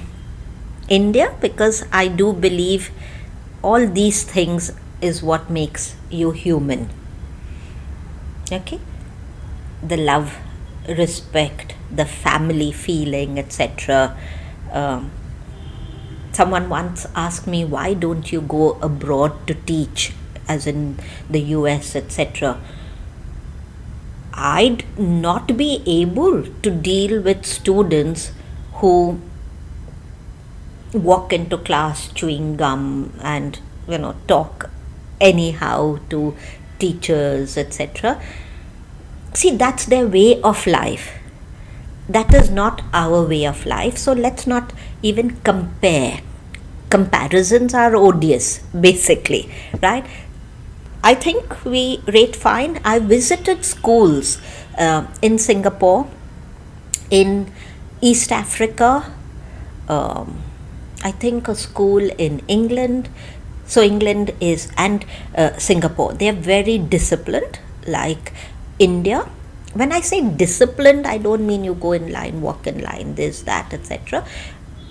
India, because I do believe all these things is what makes you human. Okay, the love, respect, the family feeling, etc. Someone once asked me, why don't you go abroad to teach, as in the US, etc. I'd not be able to deal with students who walk into class chewing gum and talk anyhow to teachers, etc. See, that's their way of life. That is not our way of life. So let's not even compare. Comparisons are odious, basically, right? I think we rate fine. I visited schools in Singapore, in East Africa, I think a school in England. So England is, and Singapore, they are very disciplined, like India. When I say disciplined, I don't mean you go in line, walk in line, this, that, etc.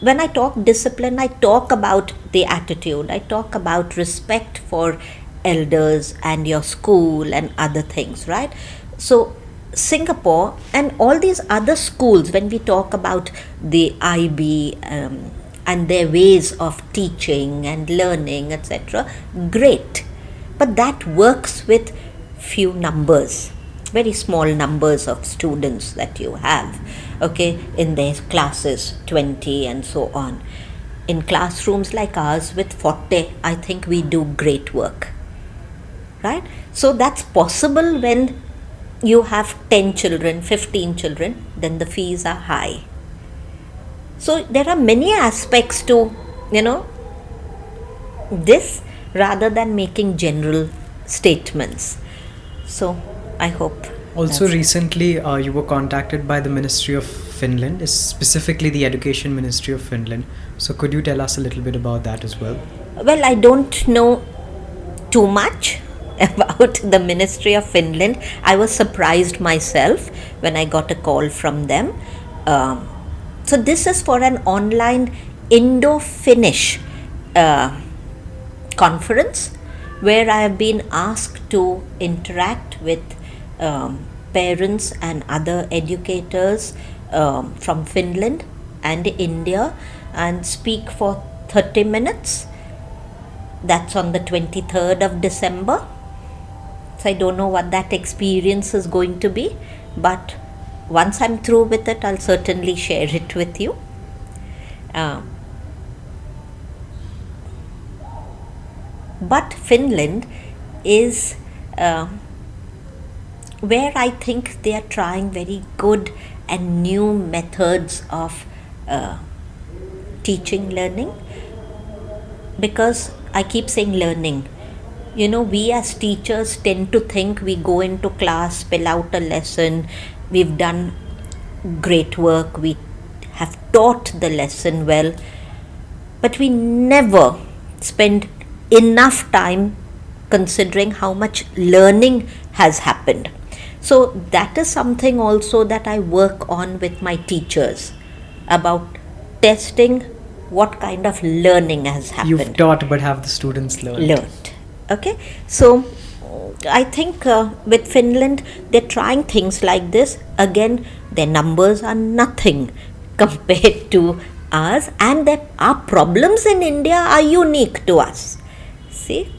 When I talk discipline, I talk about the attitude. I talk about respect for elders and your school and other things, right? So Singapore and all these other schools, when we talk about the IB and their ways of teaching and learning, etc., great. But that works with few numbers, very small numbers of students that you have, okay, in their classes, 20 and so on. In classrooms like ours with 40, I think we do great work, right? So that's possible when you have 10 children, 15 children, then the fees are high. So there are many aspects to, this, rather than making general statements. So I hope. Also, recently you were contacted by the Ministry of Finland, specifically the Education Ministry of Finland. So could you tell us a little bit about that as well? Well, I don't know too much about the Ministry of Finland. I was surprised myself when I got a call from them. So this is for an online Indo-Finnish conference where I have been asked to interact with parents and other educators from Finland and India and speak for 30 minutes. That's on the 23rd of December. So I don't know what that experience is going to be, but once I'm through with it, I'll certainly share it with you. But Finland is where I think they are trying very good and new methods of teaching, learning. Because I keep saying learning. We as teachers tend to think we go into class, spell out a lesson, we've done great work, we have taught the lesson well, but we never spend enough time considering how much learning has happened. So that is something also that I work on with my teachers, about testing what kind of learning has happened. You've taught, but have the students learned? Okay, so I think with Finland, they're trying things like this. Again, their numbers are nothing compared to ours, and our problems in India are unique to us. See?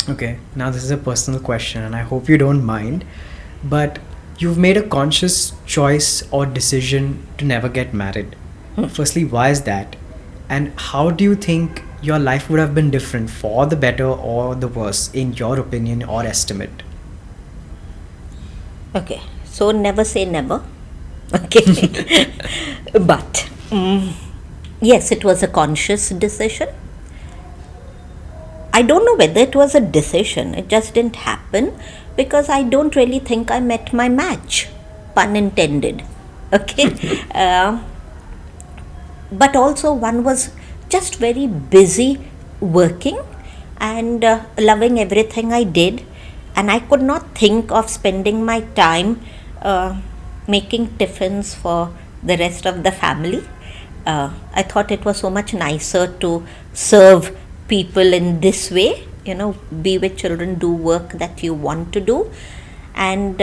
Okay, now this is a personal question and I hope you don't mind, but you've made a conscious choice or decision to never get married. Firstly, why is that? And how do you think your life would have been different for the better or the worse, in your opinion or estimate? Okay, so never say never. Okay, but yes, it was a conscious decision. I don't know whether it was a decision, it just didn't happen because I don't really think I met my match, pun intended. Okay, but also one was just very busy working and loving everything I did, and I could not think of spending my time making tiffins for the rest of the family. I thought it was so much nicer to serve people in this way, be with children, do work that you want to do. And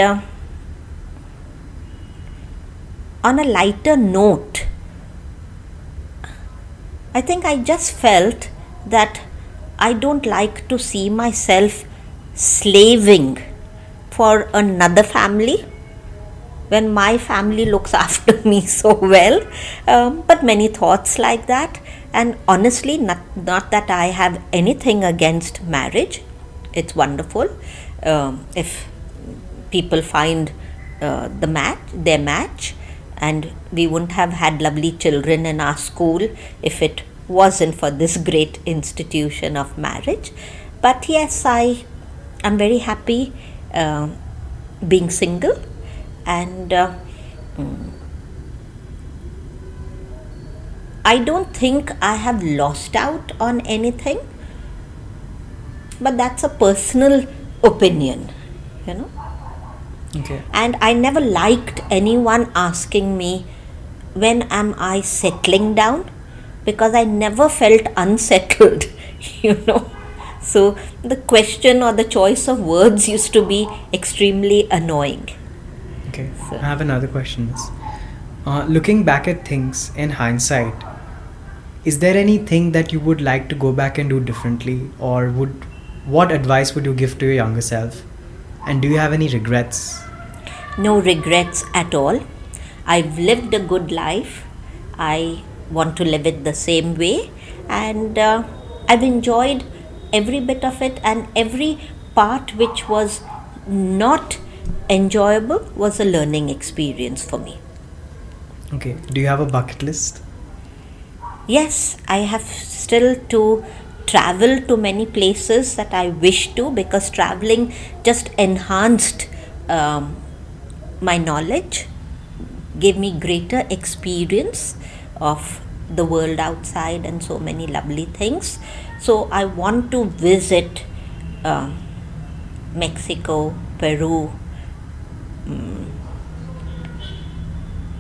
on a lighter note, I think I just felt that I don't like to see myself slaving for another family when my family looks after me so well. But many thoughts like that. And honestly, not that I have anything against marriage. It's wonderful if people find their match, and we wouldn't have had lovely children in our school if it wasn't for this great institution of marriage. But yes, I am very happy being single, and I don't think I have lost out on anything, but that's a personal opinion, Okay. And I never liked anyone asking me, when am I settling down? Because I never felt unsettled, So the question or the choice of words used to be extremely annoying. Okay, So- I have another question. Looking back at things in hindsight, is there anything that you would like to go back and do differently, or what advice would you give to your younger self? And do you have any regrets? No regrets at all. I've lived a good life. I want to live it the same way, and I've enjoyed every bit of it, and every part which was not enjoyable was a learning experience for me. Okay, do you have a bucket list? Yes, I have still to travel to many places that I wish to, because traveling just enhanced my knowledge, gave me greater experience of the world outside and so many lovely things. So I want to visit Mexico, Peru.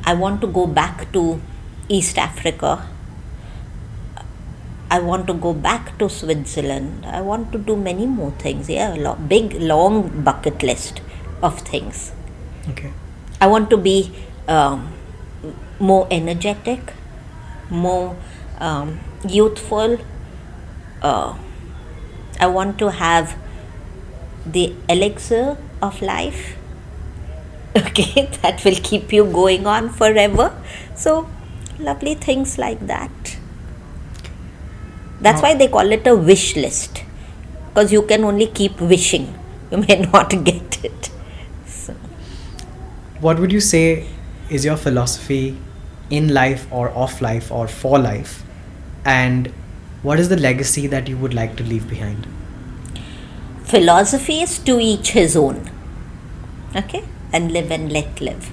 I want to go back to East Africa. I want to go back to Switzerland. I want to do many more things. Yeah, big, long bucket list of things. Okay. I want to be more energetic, more youthful. I want to have the elixir of life. Okay, that will keep you going on forever. So, lovely things like that. That's why they call it a wish list, because you can only keep wishing. You may not get it. So. What would you say is your philosophy in life or off life or for life? And what is the legacy that you would like to leave behind? Philosophy is to each his own. Okay? And live and let live.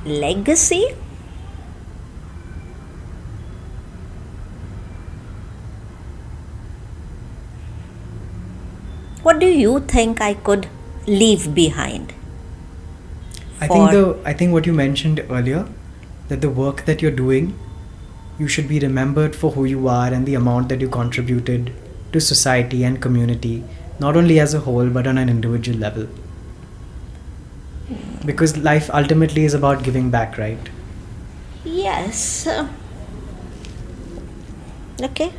Legacy? What do you think I could leave behind? I think what you mentioned earlier, that the work that you're doing, you should be remembered for who you are and the amount that you contributed to society and community, not only as a whole but on an individual level. Because life ultimately is about giving back, right? Yes. Okay.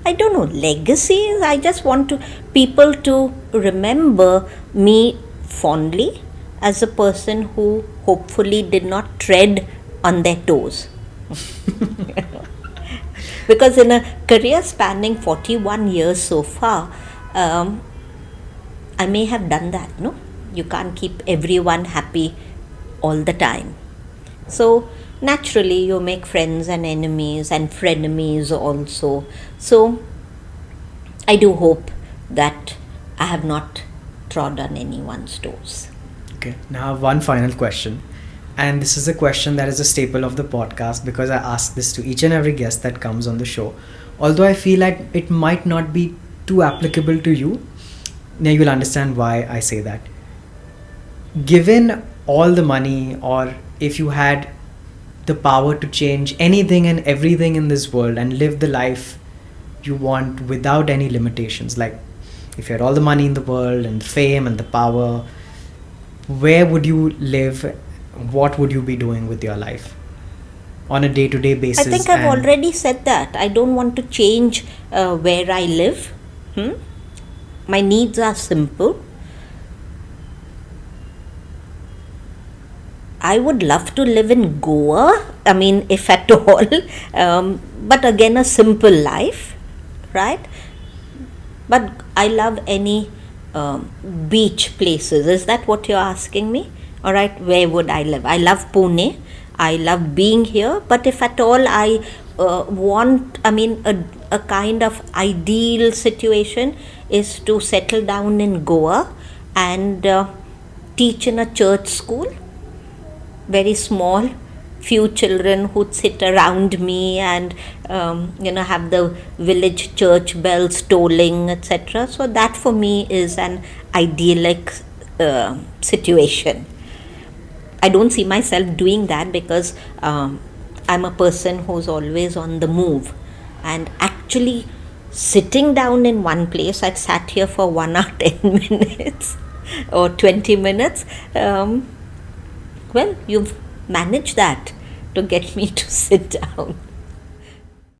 I don't know, legacies. I just want people to remember me fondly as a person who hopefully did not tread on their toes. Because in a career spanning 41 years so far, I may have done that, no? You can't keep everyone happy all the time. So naturally you make friends and enemies and frenemies also. So I do hope that I have not trod on anyone's toes. Okay, now one final question. And this is a question that is a staple of the podcast because I ask this to each and every guest that comes on the show. Although I feel like it might not be too applicable to you, now you'll understand why I say that. Given all the money, or if you had the power to change anything and everything in this world and live the life you want without any limitations, like if you had all the money in the world and the fame and the power, where would you live? What would you be doing with your life on a day-to-day basis? I think I've already said that. I don't want to change where I live. My needs are simple. I would love to live in Goa, I mean, if at all, but again, a simple life, right? But I love any beach places. Is that what you're asking me? All right, where would I live? I love Pune. I love being here, but if at all I want, I mean, a kind of ideal situation is to settle down in Goa and teach in a church school. Very small, few children who'd sit around me and have the village church bells tolling, etc. So that for me is an idyllic situation. I don't see myself doing that because I'm a person who's always on the move, and actually sitting down in one place, I'd sat here for 1 hour 10 minutes or 20 minutes. Well, you've managed that to get me to sit down.